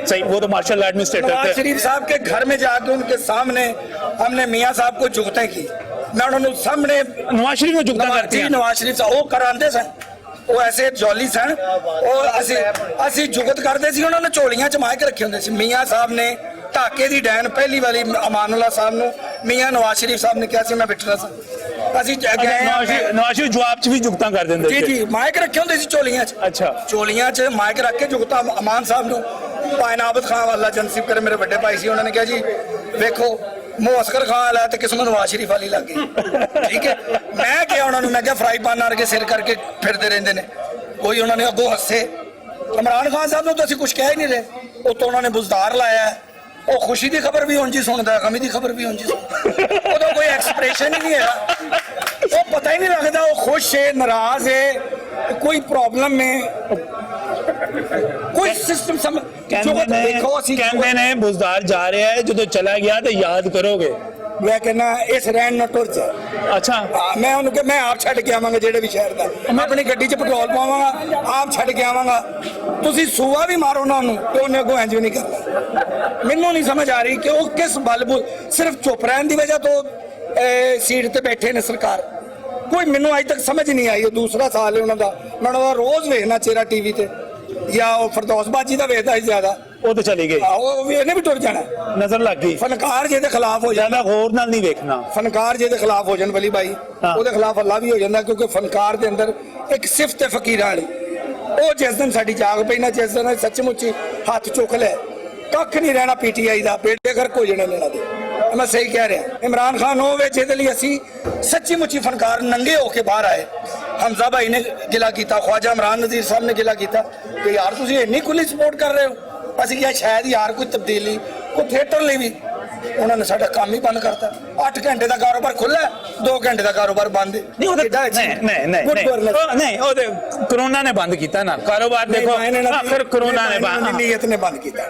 सही, वो तो मार्शल एडमिनिस्ट्रेटर नवाज थे। शरीफ साहब के घर में जाके उनके सामने हमने मियाँ साहब को जुगते की। ਮੈਂ ਉਹਨਾਂ ਨੂੰ ਸਾਹਮਣੇ ਨਵਾਜ਼ ਸ਼ਰੀਫ ਨੂੰ ਜੁਗਤਾਂ ਕਰਤੀਆਂ ਨਵਾਜ਼ ਸ਼ਰੀਫ ਸਾਹਿਬ ਉਹ ਕਰਾਉਂਦੇ ਸਨ, ਉਹ ਐਸੇ ਜੌਲੀ ਸਨ, ਉਹ ਅਸੀਂ ਜੁਗਤ ਕਰਦੇ ਸੀ। ਉਹਨਾਂ ਨੇ ਝੋਲੀਆਂ ਚ ਮਾਇਕ ਰੱਖੇ ਹੁੰਦੇ ਸੀ। ਮੀਆਂ ਸਾਹਿਬ ਨੇ ਢਾਕੇ ਦੀ ਡੈਨ ਪਹਿਲੀ ਵਾਲੀ ਅਮਾਨੁੱਲਾ ਸਾਹਿਬ ਨੂੰ ਮੀਆਂ ਨਵਾਜ਼ ਸ਼ਰੀਫ ਸਾਹਿਬ ਨੇ ਕਿਹਾ ਸੀ ਮੈਂ ਵਿਟਨੈਸ ਅਸੀਂ ਨਵਾਜ਼ ਸ਼ਰੀਫ ਜਵਾਬ ਚ ਵੀ ਜੁਗਤਾਂ ਕਰ ਦਿੰਦੇ ਜੀ ਜੀ ਮਾਇਕ ਰੱਖੇ ਹੁੰਦੇ ਸੀ ਝੋਲੀਆਂ ਚ। ਅੱਛਾ, ਝੋਲੀਆਂ ਚ ਮਾਇਕ ਰੱਖ ਕੇ ਜੁਗਤਾਂ ਅਮਾਨ ਸਾਹਿਬ ਨੂੰ ਭਾਈ ਨਾਬਦ ਖਾਨ ਵਾਲਾ ਜਨਸਿਬ ਕਰੇ ਮੇਰੇ ਵੱਡੇ ਭਾਈ ਸੀ, ਉਹਨਾਂ ਨੇ ਕਿਹਾ ਜੀ ਵੇਖੋ ਮੂੰਹ ਅਸਗਰ ਖਾਨ ਵਾਲਾ ਤੇ ਕਿਸਮ ਨਵਾਜ਼ ਸ਼ਰੀਫ ਵਾਲੀ ਲੱਗ ਗਈ। ਠੀਕ ਹੈ, ਮੈਂ ਕਿਹਾ ਉਹਨਾਂ ਨੂੰ, ਮੈਂ ਕਿਹਾ ਫਰਾਈ ਪਾਨ ਵਰਗੇ ਸਿਰ ਕਰਕੇ ਫਿਰਦੇ ਰਹਿੰਦੇ ਨੇ। ਕੋਈ ਉਹਨਾਂ ਨੇ ਅੱਗੋਂ ਹੱਸੇ। ਇਮਰਾਨ ਖਾਨ ਸਾਹਿਬ ਨੂੰ ਤਾਂ ਅਸੀਂ ਕੁਝ ਕਹਿ ਹੀ ਨਹੀਂ ਰਹੇ, ਉਤੋਂ ਉਹਨਾਂ ਨੇ ਬੁਜ਼ਦਾਰ ਲਾਇਆ। ਉਹ ਖੁਸ਼ੀ ਦੀ ਖਬਰ ਵੀ ਉਂਝ ਹੀ ਸੁਣਦਾ, ਗਮੀ ਦੀ ਖਬਰ ਵੀ ਉਂਝ ਹੀ ਸੁਣਦਾ, ਉਹਦਾ ਕੋਈ ਐਕਸਪ੍ਰੈਸ਼ਨ ਹੀ ਨਹੀਂ ਹੈਗਾ। ਉਹ ਪਤਾ ਹੀ ਨਹੀਂ ਲੱਗਦਾ ਉਹ ਖੁਸ਼ ਹੈ ਨਾਰਾਜ਼ ਹੈ ਕੋਈ ਪ੍ਰੋਬਲਮ ਹੈ ਕੋਈ ਸਿਸਟਮ ਸਮਝ। ਕਹਿੰਦੇ ਨੇ ਬੁਜ਼ਦਾਰ ਜਾ ਰਿਹਾ ਹੈ, ਜਦੋਂ ਚਲਾ ਗਿਆ ਤੇ ਯਾਦ ਕਰੋਗੇ। ਮੈਂ ਕਹਿੰਦਾ ਇਸ ਰਹਿਣ ਨਾ ਟੁਰ ਜਾ। ਅੱਛਾ, ਮੈਂ ਉਹਨੂੰ ਕਿ ਮੈਂ ਆਪ ਛੱਡ ਕੇ ਆਵਾਂਗਾ ਜਿਹੜੇ ਵੀ ਸ਼ਹਿਰ ਦਾ, ਮੈਂ ਆਪਣੀ ਗੱਡੀ 'ਚ ਪੈਟਰੋਲ ਪਾਵਾਂਗਾ, ਆਪ ਛੱਡ ਕੇ ਆਵਾਂਗਾ। ਤੁਸੀਂ ਸੂਆ ਵੀ ਮਾਰੋ ਨਾ ਉਹਨੂੰ ਤੇ ਉਹਨੇ ਅੱਗੋਂ ਇੰਜ ਵੀ ਨਹੀਂ ਕਰਨਾ। ਮੈਨੂੰ ਨਹੀਂ ਸਮਝ ਆ ਰਹੀ ਕਿ ਉਹ ਕਿਸ ਬਲ ਸਿਰਫ ਚੁੱਪ ਰਹਿਣ ਦੀ ਵਜ੍ਹਾ ਤੋਂ ਸੀਟ ਤੇ ਬੈਠੇ ਨੇ ਸਰਕਾਰ। ਕੋਈ ਮੈਨੂੰ ਅਜੇ ਤੱਕ ਸਮਝ ਨਹੀਂ ਆਈ। ਉਹ ਦੂਸਰਾ ਸਾਲ ਹੈ ਉਹਨਾਂ ਦਾ, ਮੈਂ ਉਹਨਾਂ ਦਾ ਰੋਜ਼ ਵੇਖਣਾ ਚਿਹਰਾ ਟੀਵੀ ਤੇ, ਜਾਂ ਉਹ ਫਿਰਦੌਸ ਬਾਜੀ ਦਾ ਵੇਖਦਾ ਸੀ ਜ਼ਿਆਦਾ। ਉਹ ਤਾਂ ਚਲੀ ਗਈ, ਉਹ ਵੀ ਇਹਨੇ ਵੀ ਟੁਰ ਜਾਣਾ, ਨਜ਼ਰ ਲੱਗ ਗਈ। ਫਨਕਾਰ ਜਿਹਦੇ ਖਿਲਾਫ ਹੋ ਜਾਂਦਾ, ਹੋਰ ਨਾਲ ਨਹੀਂ ਵੇਖਣਾ। ਫਨਕਾਰ ਜਿਹਦੇ ਖਿਲਾਫ ਹੋ ਜਾਣ ਵਲੀ ਭਾਈ, ਉਹਦੇ ਖਿਲਾਫ ਅੱਲਾ ਵੀ ਹੋ ਜਾਂਦਾ, ਕਿਉਂਕਿ ਫਨਕਾਰ ਦੇ ਅੰਦਰ ਇੱਕ ਸਿਫਤ ਹੈ ਫਕੀਰਾਂ ਵਾਲੀ। ਉਹ ਜਿਸ ਦਿਨ ਸਾਡੀ ਜਾਗ ਪਈ ਨਾ, ਜਿਸ ਦਿਨ ਸੱਚਮੁੱਚੀ ਹੱਥ ਚੁੱਕ ਲੈ, ਕੱਖ ਨਹੀਂ ਰਹਿਣਾ ਪੀਟੀਆਈ ਦਾ, ਬੇੜੇ ਗਰਕ ਹੋ ਜਾਣੇ ਲੈਣਾ ਦੇ। ਮੈਂ ਸਹੀ ਕਹਿ ਰਿਹਾ। ਇਮਰਾਨ ਖਾਨ ਹੋਵੇ ਜਿਹਦੇ ਲਈ ਅਸੀਂ ਸੱਚੀ ਮੁੱਚੀ ਫਨਕਾਰ ਨੰਗੇ ਹੋ ਕੇ ਬਾਹਰ ਆਏ। ਹਮਜ਼ਾ ਭਾਈ ਨੇ ਗਿਲਾ ਕੀਤਾ, ख्वाजा इमरान नज़ीर साहब ने गिला किया कि यार तुम इन्नी खुली सपोर्ट कर रहे हो। असं क्या शायद यार कोई तब्दीली कोई थिएटर ਲਈ ਵੀ उन्होंने साडा काम ही बंद करता। 8 घंटे का कारोबार खुला, 2 घंटे का कारोबार बंद। नहीं नहीं कोरोना ने बंद किया ना कारोबार। देखो फिर कोरोना ने नीयत ने बंद किया।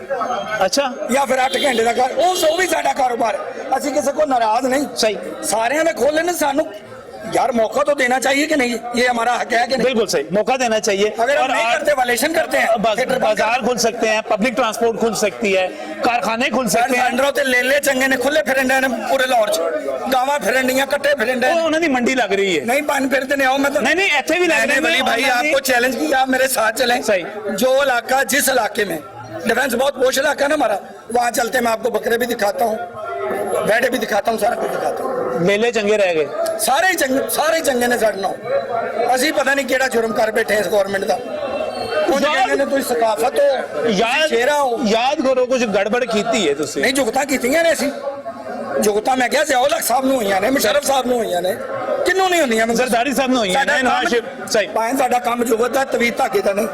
अच्छा, या फिर 8 घंटे का वो भी साडा कारोबार। असं किसी को नाराज नहीं, सही सारे ने खोले ने सानू यार मौका तो देना चाहिए कि नहीं, ये हमारा हक है कि नहीं? बिल्कुल सही, मौका देना चाहिए। अगर हम नहीं करते, वालेशन करते हैं, बाजार खुल सकते हैं, पब्लिक ट्रांसपोर्ट खुल सकती है, कारखाने खुल सकते हैं। अंडरों ते लेले चंगे ने खुले फिरंडे ने पूरे लाहौर च गावां फिरंडियां कट्टे फिरंडे। उन्होंने दी मंडी लग रही है। नहीं बन फिरते ने आओ, मैं तो नहीं ऐसे भी लगने वाली भाई आपको चैलेंज किया, आप मेरे साथ चलें। सही, जो इलाका जिस इलाके में डिफेंस बहुत पोश इलाका है ना हमारा, वहाँ चलते मैं आपको बकरे भी दिखाता हूँ, बैठे भी दिखाता हूँ, सारा कुछ दिखाता हूँ। मेले चंगे रह गए, सारे चंगे ने साडे नाल। असीं पता नहीं केड़ा जुर्म कर बैठे इस गवर्नमेंट दा। याद करो कुछ गड़बड़ कीती है तुसीं। नहीं जुगतां कीतियां ने असीं, जुगतां मैं कहा ज़ियाउल हक साहब नूं होईयां ने, मुशर्रफ साहब नूं होईयां ने, किन्नू नहीं होंदियां? जरदारी साहब नूं होईयां ने, नवाज शरीफ सही। भाएं साडा काम जुगत दा तवीज़ धागे दा नहीं।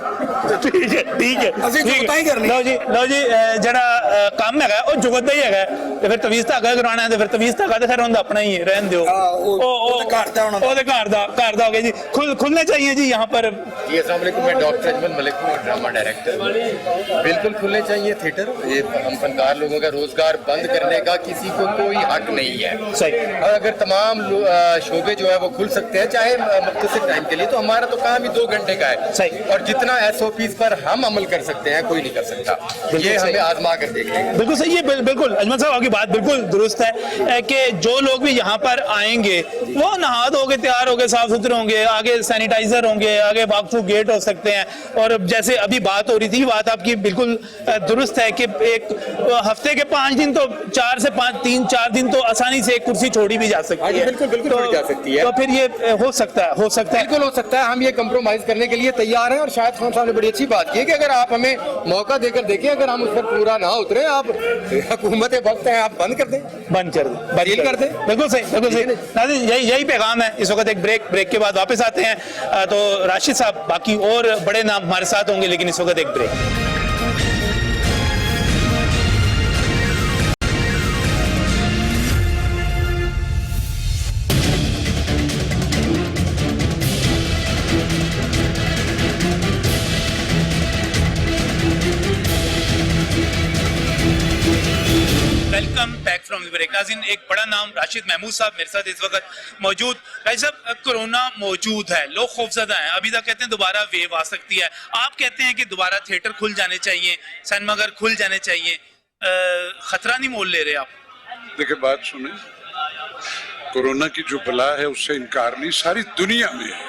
ठीक है ਅਸੀਂ जुगतां ही करनी। ਲਓ ਜੀ ਜਿਹੜਾ ਕੰਮ ਹੈਗਾ ਉਹ ਜੁਗਤ ਦਾ ਹੀ ਹੈਗਾ, ਤੇ ਫਿਰ ਤਵੀਜ਼ ਧਾਗਾ ਕਰਾਉਣਾ, ਤੇ ਫਿਰ ਤਵੀਜ਼ ਧਾਗਾ ਤੇ ਫਿਰ ਹੁੰਦਾ ਆਪਣਾ ਹੀ ਹੈ, ਰਹਿਣ ਦਿਓ। ਉਹ ਘਰ ਦਾ ਹੋਣਾ, ਉਹਦੇ ਘਰ ਦਾ ਹੋ ਗਿਆ ਜੀ। खुलने चाहिए जी यहाँ पर। जी अस्सलाम वालेकुम, मैं डॉक्टर अजमल मलिक हूँ, ड्रामा डायरेक्टर। बिल्कुल खुलने चाहिए थिएटर। ये हम फनकार लोगों का रोजगार बंद करने का किसी को कोई हक नहीं है। सही। और अगर तमाम शोबे जो है वो खुल सकते हैं चाहे मुख्तसर टाइम के लिए, तो हमारा तो काम ही 2 घंटे का है। सही। और जितना SOPs पर हम अमल कर सकते हैं कोई नहीं कर सकता। ये हमें आजमा कर देखेंगे। बिल्कुल सही है, बिल्कुल अजमल साहब आपकी बात बिल्कुल दुरुस्त है कि जो लोग भी यहाँ पर आएंगे वो नहा धो के तैयार होंगे, साफ सुथरे होंगे, आगे सैनिटाइजर होंगे, आगे वाकफू गेट हो सकते हैं। और जैसे अभी बात हो रही थी, बात आपकी बिल्कुल दुरुस्त है कि एक हफ्ते के 5 दिन तो 4 से 5 3-4 दिन तो आसानी से एक कुर्सी छोड़ी भी जा सकती है। बिल्कुल छोड़ी जा सकती है। तो फिर ये हो सकता है बिल्कुल हो सकता है। हम ये कंप्रोमाइज करने के लिए तैयार हैं। और शायद खान साहब ने बड़ी अच्छी बात की है कि अगर आप हमें मौका देकर देखें, अगर हम उस पर पूरा ना उतरे, आप हुकूमत वक्त है, आप बंद कर दें। कर दें। बिल्कुल सही। नाज़रीन यही पैगाम है। इस वक्त एक ब्रेक के बाद वापस आते हैं तो राशिद साहब बाकी और बड़े नाम हमारे साथ होंगे, लेकिन इस वक्त एक break. Welcome back from the break. नाज़रीन एक बड़ा नाम राशिद महमूद साहब मेरे साथ इस वक्त मौजूद। राशिद साहब कोरोना मौजूद है, लोग खौफजदा हैं, अभी तक कहते हैं दोबारा वेव आ सकती है। आप कहते हैं कि दोबारा थिएटर खुल जाने चाहिए, सिनेमाघर खुल जाने चाहिए, खतरा नहीं मोल ले रहे आप? देखिए बात सुने, कोरोना की जो बला है उससे इनकार नहीं, सारी दुनिया में है।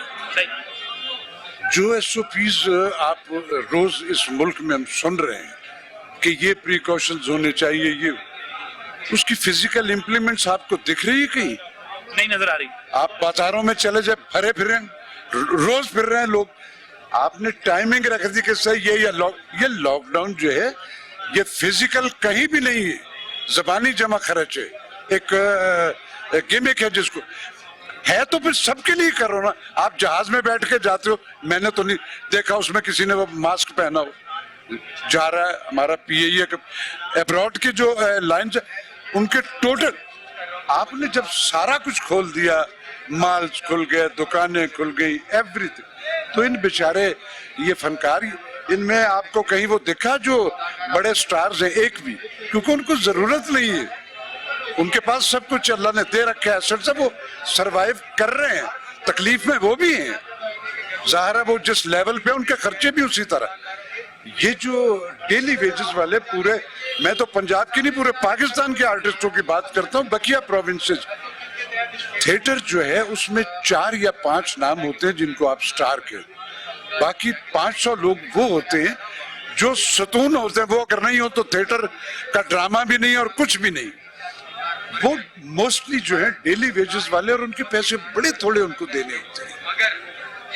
जो एसओपीज आप रोज इस मुल्क में हम सुन रहे हैं कि ये प्रिकॉशंस होने चाहिए, ये उसकी फिजिकल इम्प्लीमेंट्स आपको दिख रही है कहीं? नहीं नजर आ रही। आप बाजारों में चले जाए, भरे फिरे रोज फिर रहे हैं लोग। आपने टाइमिंग रख दी कि सही ये लॉकडाउन जो है ये फिजिकल कहीं भी नहीं है, जबानी जमा खर्च है, एक गिमिक है जिसको है, तो फिर सबके लिए करो ना। आप जहाज में बैठ के जाते हो, मैंने तो नहीं देखा उसमें किसी ने वो मास्क पहना हो जा रहा है। हमारा पीए अब्रॉड की जो लाइन्स उनके टोटल, आपने जब सारा कुछ खोल दिया, मॉल्स खुल गए, दुकानें खुल गई, एवरीथिंग, तो इन बेचारे ये फनकार, इनमें आपको कहीं वो दिखा जो बड़े स्टार्स हैं? एक भी, क्योंकि उनको जरूरत नहीं है, उनके पास सब कुछ अल्लाह ने दे रखा है, सर सब वो सरवाइव कर रहे हैं, तकलीफ में वो भी हैं, जाहिर है वो जिस लेवल पे उनके खर्चे भी उसी तरह। ये जो डेली वेजेस वाले, पूरे, मैं तो पंजाब की नहीं पूरे पाकिस्तान के आर्टिस्टों की बात करता हूँ, बकिया प्रोविंसेस, थिएटर जो है उसमें 4 या 5 नाम होते हैं जिनको आप स्टार कहते, बाकी 500 लोग वो होते हैं जो सतून होते हैं। वो अगर नहीं हो तो थिएटर का ड्रामा भी नहीं और कुछ भी नहीं। वो मोस्टली जो है डेली वेजेस वाले, और उनके पैसे बड़े थोड़े उनको देने होते हैं।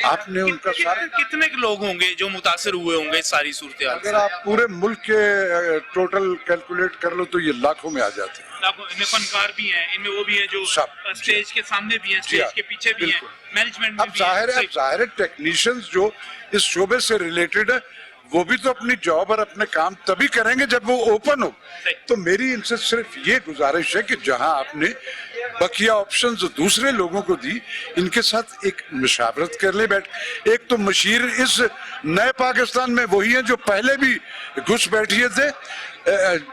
आपने उनका सारा, कितने लोग होंगे जो मुतासर हुए होंगे इस सारी सूरत हाल से? अगर आप पूरे मुल्क के टोटल कैलकुलेट कर लो तो ये लाखों में आ जाते हैं। इनमें फनकार भी हैं, इनमें वो भी हैं जो सब स्टेज के सामने भी हैं, स्टेज के पीछे भी हैं, मैनेजमेंट में अब जाहिर है टेक्नीशियंस जो इस शोबे से रिलेटेड है वो भी तो अपनी जॉब और अपने काम तभी करेंगे जब वो ओपन हो। तो मेरी इनसे सिर्फ ये गुजारिश है कि जहां आपने बकिया ऑप्शंस दूसरे लोगों को दी, इनके साथ एक मुशावरत कर ले बैठ। एक तो मशीर इस नए पाकिस्तान में वही है जो पहले भी घुस बैठिए थे,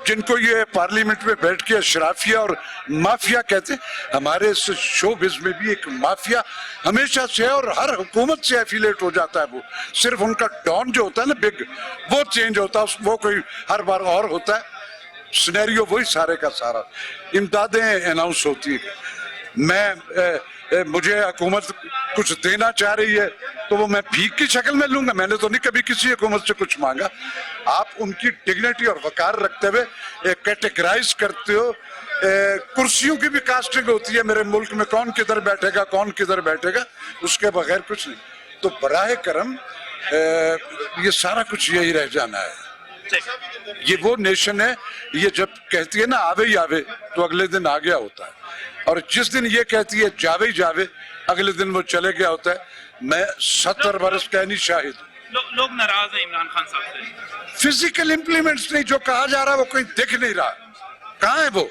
जिनको ये पार्लियामेंट में बैठ के अशराफिया और माफिया कहते हैं। हमारे इस शोबिज़ में भी एक माफिया हमेशा से है और हर हुकूमत से एफिलेट हो जाता है। वो सिर्फ उनका डॉन जो होता है ना बिग, वो चेंज होता है, वो कोई हर बार और होता है, सिनेरियो वही सारे का सारा। इमदादें अनाउंस होती है, मुझे हुकूमत कुछ देना चाह रही है तो वो मैं भीख की शक्ल में लूंगा? मैंने तो नहीं कभी किसी हुकूमत से कुछ मांगा। आप उनकी डिग्निटी और वकार रखते हुए कैटेगराइज करते हो। कुर्सियों की भी कास्टिंग होती है मेरे मुल्क में, कौन किधर बैठेगा कौन किधर बैठेगा, उसके बगैर कुछ नहीं। तो बराह करम ये सारा कुछ यही रह जाना है। ये वो नेशन है, ये जब कहती है ना आवे ही आवे तो अगले दिन आ गया होता है, और जिस दिन ये कहती है जावे ही जावे अगले दिन वो चले गया होता है। मैं 70 बरस का नहीं शाहिद। लोग नाराज हैं इमरान खान साहब से। फिजिकल इम्प्लीमेंट्स नहीं, जो कहा जा रहा है वो कहीं दिख नहीं रहा। कहाँ है वो?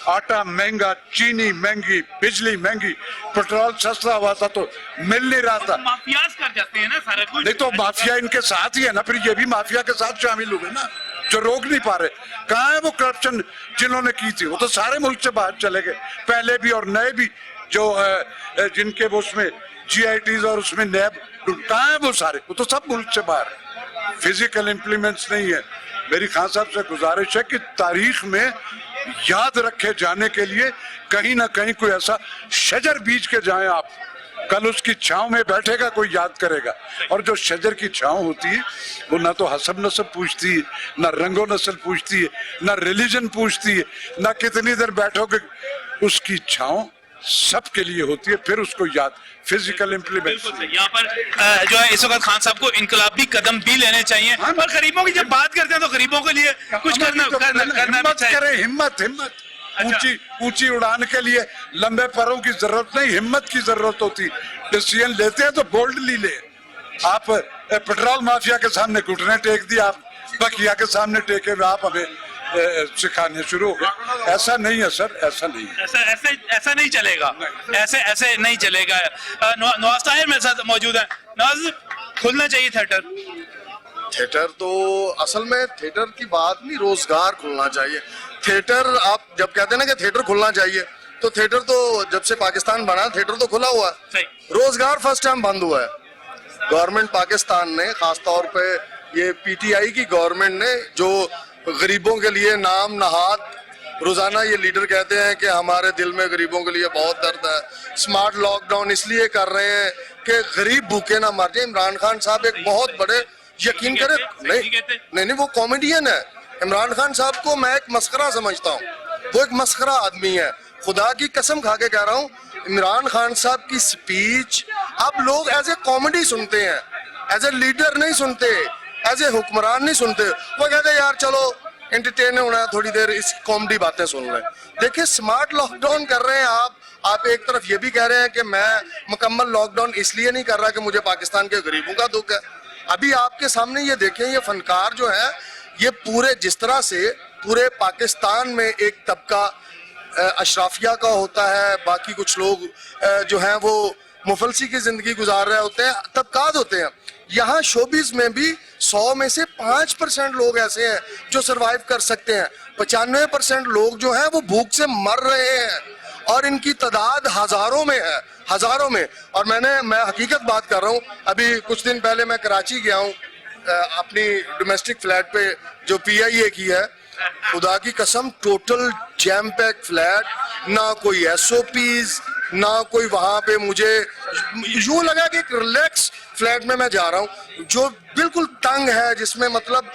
आटा महंगा, चीनी महंगी, बिजली महंगी, पेट्रोल सस्ता हुआ था तो मिल नहीं रहा था। माफियाज कर जाते हैं ना सारा कुछ। नहीं तो माफिया इनके साथ ही है ना, फिर ये भी माफिया के साथ शामिल हुए ना, जो रोक नहीं पा रहे। कहाँ है वो करप्शन जिन्होंने की थी? वो तो सारे मुल्क से बाहर चले गए, पहले भी और नए भी, जो जिनके वो उसमें GITs और उसमें नैब, कहाँ है वो सारे? वो तो सब मुल्क से बाहर है। फिजिकल इम्प्लीमेंट्स नहीं है। मेरी खान साहब से गुजारिश है कि तारीख में याद रखे जाने के लिए कहीं ना कहीं कोई ऐसा शजर बीज के जाएं आप, कल उसकी छांव में बैठेगा कोई याद करेगा। और जो शजर की छांव होती है वो ना तो हसब नसब पूछती है, ना रंगो नस्ल पूछती है, ना रिलीजन पूछती है, ना कितनी देर बैठोगे, उसकी छांव सबके लिए होती है। फिर उसको याद, फिजिकल इम्प्लीमेंट। यहाँ पर जो है इस वक्त खान साहब को इनकलाबी कदम भी लेने चाहिए, और गरीबों की जब बात करते हैं तो गरीबों के लिए कुछ करना करें। हिम्मत ऊंची उड़ान के लिए लंबे पैरों की जरूरत नहीं, हिम्मत की जरूरत होती। डिसीजन लेते हैं तो बोल्डली ले। आप पेट्रोल माफिया के सामने घुटने टेक दिए, आप बकिया के सामने टेके हुए आप हमें सिखाने शुरू हो गए। ऐसा नहीं है सर, ऐसा नहीं है, ऐसा नहीं चलेगा, ऐसे नहीं चलेगा। नवाज ताहिर मेरे साथ मौजूद है। नवाज, खुलना चाहिए थिएटर तो असल में थिएटर की बात नहीं, रोजगार खुलना चाहिए। थिएटर आप जब कहते हैं ना कि थिएटर खुलना चाहिए, तो थिएटर तो जब से पाकिस्तान बना थिएटर तो खुला हुआ है, रोजगार फर्स्ट टाइम बंद हुआ है। गवर्नमेंट पाकिस्तान ने, खासतौर पे ये PTI की गवर्नमेंट ने, जो गरीबों के लिए नाम नहाद रोजाना ये लीडर कहते हैं कि हमारे दिल में गरीबों के लिए बहुत दर्द है। स्मार्ट लॉकडाउन इसलिए कर रहे हैं कि गरीब भूखे ना मर जाए। इमरान खान साहब एक बहुत बड़े, यकीन करें, नहीं वो कॉमेडियन है। इमरान खान साहब को मैं एक मस्खरा समझता हूँ, वो एक मस्खरा आदमी है। खुदा की कसम खा के कह रहा हूँ, इमरान खान साहब की स्पीच अब लोग एज ए कॉमेडी सुनते हैं, एज ए लीडर नहीं सुनते, एज ए हुक्मरान नहीं सुनते। वो कहते हैं यार चलो एंटरटेन होना है, थोड़ी देर इस कॉमेडी बातें सुन रहे हैं। देखिए स्मार्ट लॉकडाउन कर रहे हैं आप एक तरफ ये भी कह रहे हैं कि मैं मुकम्मल लॉकडाउन इसलिए नहीं कर रहा कि मुझे पाकिस्तान के गरीबों का दुख है। अभी आपके सामने ये देखें, ये फनकार जो है, ये पूरे जिस तरह से पूरे पाकिस्तान में एक तबका अशराफिया का होता है, बाकी कुछ लोग जो हैं वो मुफलसी की जिंदगी गुजार रहे होते हैं, तबकात होते हैं। यहाँ शोबिस में भी 100 में से 5% लोग ऐसे हैं जो सरवाइव कर सकते हैं। 95% लोग जो हैं वो भूख से मर रहे हैं और इनकी तादाद हजारों में है, हजारों में। और मैं हकीकत बात कर रहा हूँ, अभी कुछ दिन पहले मैं कराची गया हूँ अपनी डोमेस्टिक फ्लैट पे जो PIA की है। खुदा की कसम टोटल जैम पैक फ्लैट, ना कोई SOPs, ना कोई वहां पे मुझे यूं लगा कि एक रिलैक्स फ्लैट में मैं जा रहा हूँ जो बिल्कुल तंग है, जिसमें मतलब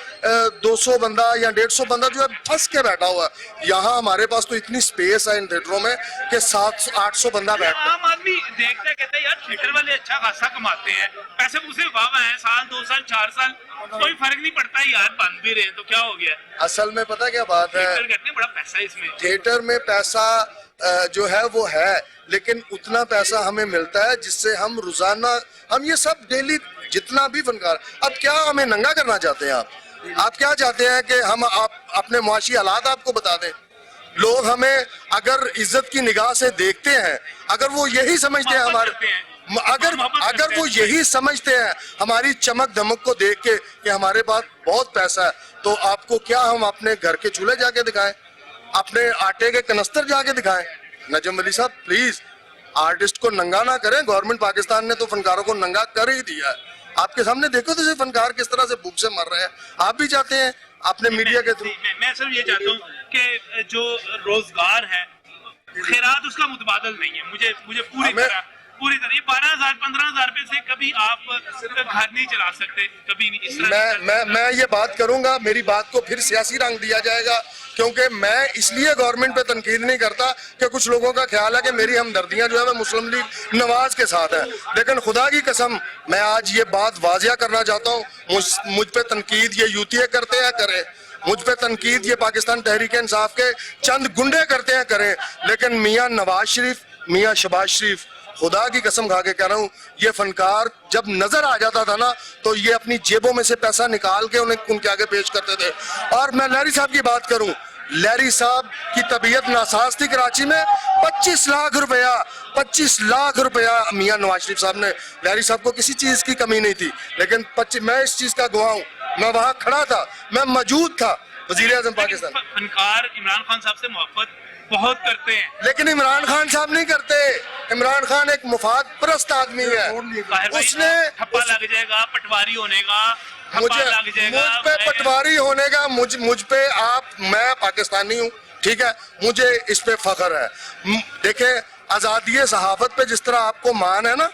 200 बंदा या 150 बंदा जो है फंस के बैठा हुआ है। यहाँ हमारे पास तो इतनी स्पेस है इन थिएटरों में कि 700-800 बंदा बैठता है। आम आदमी देखता है, कहता है यार थिएटर वाले अच्छा खासा कमाते हैं, पैसे पूसे वाह हैं, साल 2 साल 4 साल कोई फर्क नहीं पड़ता यार, बंद भी रहे तो क्या हो गया। असल में पता क्या बात है, कहते हैं बड़ा पैसा है इसमें। थिएटर में पैसा जो है वो है, लेकिन उतना पैसा हमें मिलता है जिससे हम रोजाना, हम ये सब डेली जितना भी फनकार, अब क्या हमें नंगा करना चाहते हैं आप क्या चाहते हैं कि हम आप अपने मुआशी हालात आपको बता दें? लोग हमें अगर इज्जत की निगाह से देखते हैं, अगर वो यही समझते हैं अगर वो यही समझते हैं हमारी चमक धमक को देख के कि हमारे पास बहुत पैसा है, तो आपको क्या हम अपने घर के चूल्हे जाके दिखाएं, अपने आटे के कनस्तर जाके दिखाएं? नजम वली साहब प्लीज आर्टिस्ट को नंगा ना करें। गवर्नमेंट पाकिस्तान ने तो फनकारों को नंगा कर ही दिया है। आपके सामने देखो तो फनकार किस तरह से भूख से मर रहे हैं। आप भी चाहते हैं अपने मीडिया के थ्रू? मैं सिर्फ ये चाहता हूँ कि जो रोजगार है, खैरात उसका मुतबादल नहीं है। मुझे पूरी तरह 12,000 15,000 रुपए से कभी आप घर नहीं चला सकते, कभी नहीं। इस तरह मैं ये बात करूंगा, मेरी बात को फिर सियासी रंग दिया जाएगा, क्योंकि मैं इसलिए गवर्नमेंट पे तनकीद नहीं करता कि कुछ लोगों का ख्याल है कि मेरी हमदर्दियां जो है मैं मुस्लिम लीग नवाज के साथ है। लेकिन खुदा की कसम मैं आज ये बात वाजिया करना चाहता हूँ, मुझ पे तनकीद ये यूतीए करते हैं करें, मुझ पे तनकीद ये पाकिस्तान तहरीक इंसाफ के चंद गुंडे करते हैं करें, लेकिन मियाँ नवाज शरीफ, मियाँ शहबाज शरीफ, खुदा की कसम खा के कह रहा हूँ, ये फनकार जब नजर आ जाता था ना तो ये अपनी जेबों में से पैसा निकाल के उनके आगे पेश करते थे। और मैं लहरी साहब की बात करूं, लहरी साहब की तबीयत नासाज थी कराची में, 25 लाख रुपया मियां नवाज शरीफ साहब ने, लहरी साहब को किसी चीज की कमी नहीं थी, लेकिन मैं इस चीज का गवाह हूं, मैं वहां खड़ा था, मैं मौजूद था। वजीर आजम पाकिस्तान फनकार इमरान खान साहब से मोहब्बत बहुत करते हैं, लेकिन इमरान खान साहब नहीं करते। इमरान खान एक मुफाद परस्त आदमी है, उसने ठप्पा लग जाएगा पटवारी होने का, मुझ पे पटवारी होने का, मुझ पे मैं पाकिस्तानी हूँ, ठीक है, मुझे इस पे फख्र है। देखे आजादी सहाफत पे जिस तरह आपको मान है ना,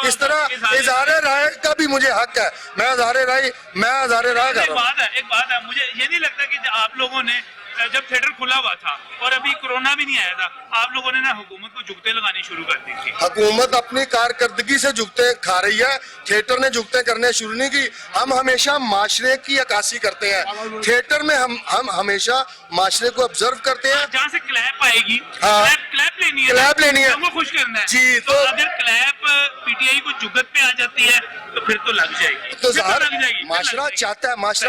इस तरह इज़हारे राय का भी मुझे हक है। मैं इज़हारे राय कर रहा हूँ। एक बात है, मुझे ये नहीं लगता कि आप लोगों ने जब थिएटर खुला हुआ था और अभी कोरोना भी नहीं आया था, आप लोगों ने ना हुकूमत को जुगते लगानी शुरू कर दी थी। हुकूमत अपनी कारकर्दगी से जुगते खा रही है, थिएटर ने जुगते करने शुरू नहीं की। हम हमेशा माशरे की अक्कासी करते हैं, थिएटर में हम हमेशा माशरे को ऑब्जर्व करते हैं। जहाँ से क्लैप आएगी, हाँ, क्लैप लेनी है, हमको खुश करना है जी। तो अगर क्लैप PTI को जुगत पे आ जाती है तो फिर तो लग जाएगी, तो माशरा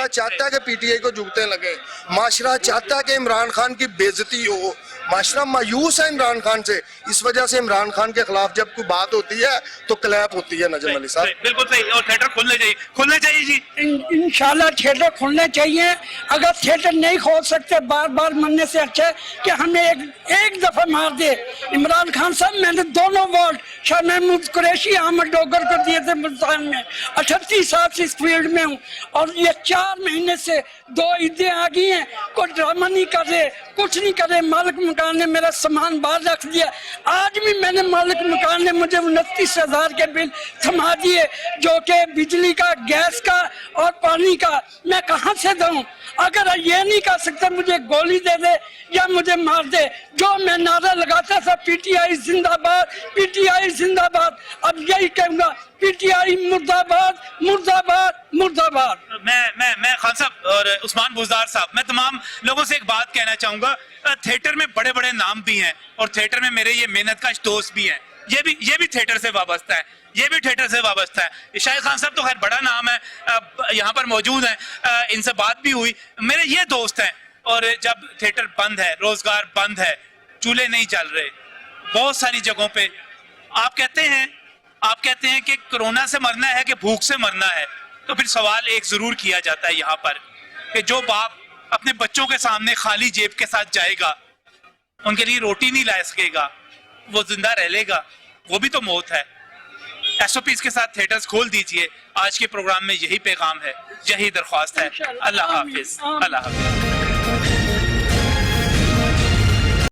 चाहता है कि PTI को जुगते लगे, माशरा चाहता है कि इमरान खान की बेइज्जती हो, माशरा मायूस है इमरान खान से, इस वजह से इमरान खान के खिलाफ जब कोई बात होती है तो क्लैप होती है। नजम अली साहब बिल्कुल सही, और थिएटर खुलने चाहिए जी, इंशाल्लाह थिएटर खुलने चाहिए। अगर थिएटर नहीं खोल सकते बार बार मरने से अच्छा है कि हमें एक दफा मार दे। इमरान खान साहब, मैंने दोनों वोट शाह महमूद कुरैशी, अहमद डोगर को दिए थे मुल्तान में। 38 साल से इस फील्ड में हूँ और ये 4 महीने से 2 ईदें आ गई हैं, कोई ड्रामा नहीं कर रहे, कुछ नहीं करे, मालिक मकान ने मेरा सामान बाहर रख दिया। आज भी मैंने मालिक मकान ने मुझे 29,000 के बिल थमा दिए, जो कि बिजली का, गैस का और पानी का। मैं कहाँ से दूं? अगर ये नहीं कर सकते मुझे गोली दे दे या मुझे मार दे। जो मैं नारा लगाता था पीटीआई जिंदाबाद, पीटीआई जिंदाबाद, अब यही कहूंगा पीटीआई मुर्दाबाद, मुर्दाबाद, मुर्दाबाद। मैं खान साहब और उस्मान बुज़दार साहब, मैं तमाम लोगों से एक बात कहना चाहूंगा। थिएटर में बड़े बड़े नाम भी हैं और थिएटर में मेरे ये मेहनतकश दोस्त भी हैं, ये भी थिएटर से वाबस्ता है, ये भी थिएटर से वाबस्ता है। शाहिद खान साहब तो खैर बड़ा नाम है, यहाँ पर मौजूद हैं, इनसे बात भी हुई। मेरे ये दोस्त हैं, और जब थिएटर बंद है, रोजगार बंद है, चूल्हे नहीं चल रहे बहुत सारी जगहों पे, आप कहते हैं कि कोरोना से मरना है कि भूख से मरना है, तो फिर सवाल एक जरूर किया जाता है यहाँ पर कि जो बाप अपने बच्चों के सामने खाली जेब के साथ जाएगा, उनके लिए रोटी नहीं ला सकेगा, वो जिंदा रह लेगा, वो भी तो मौत है। SOPs के साथ थिएटर्स खोल दीजिए। आज के प्रोग्राम में यही पैगाम है, यही दरख्वास्त है। अल्लाह हाफिज, अल्लाह हाफिज।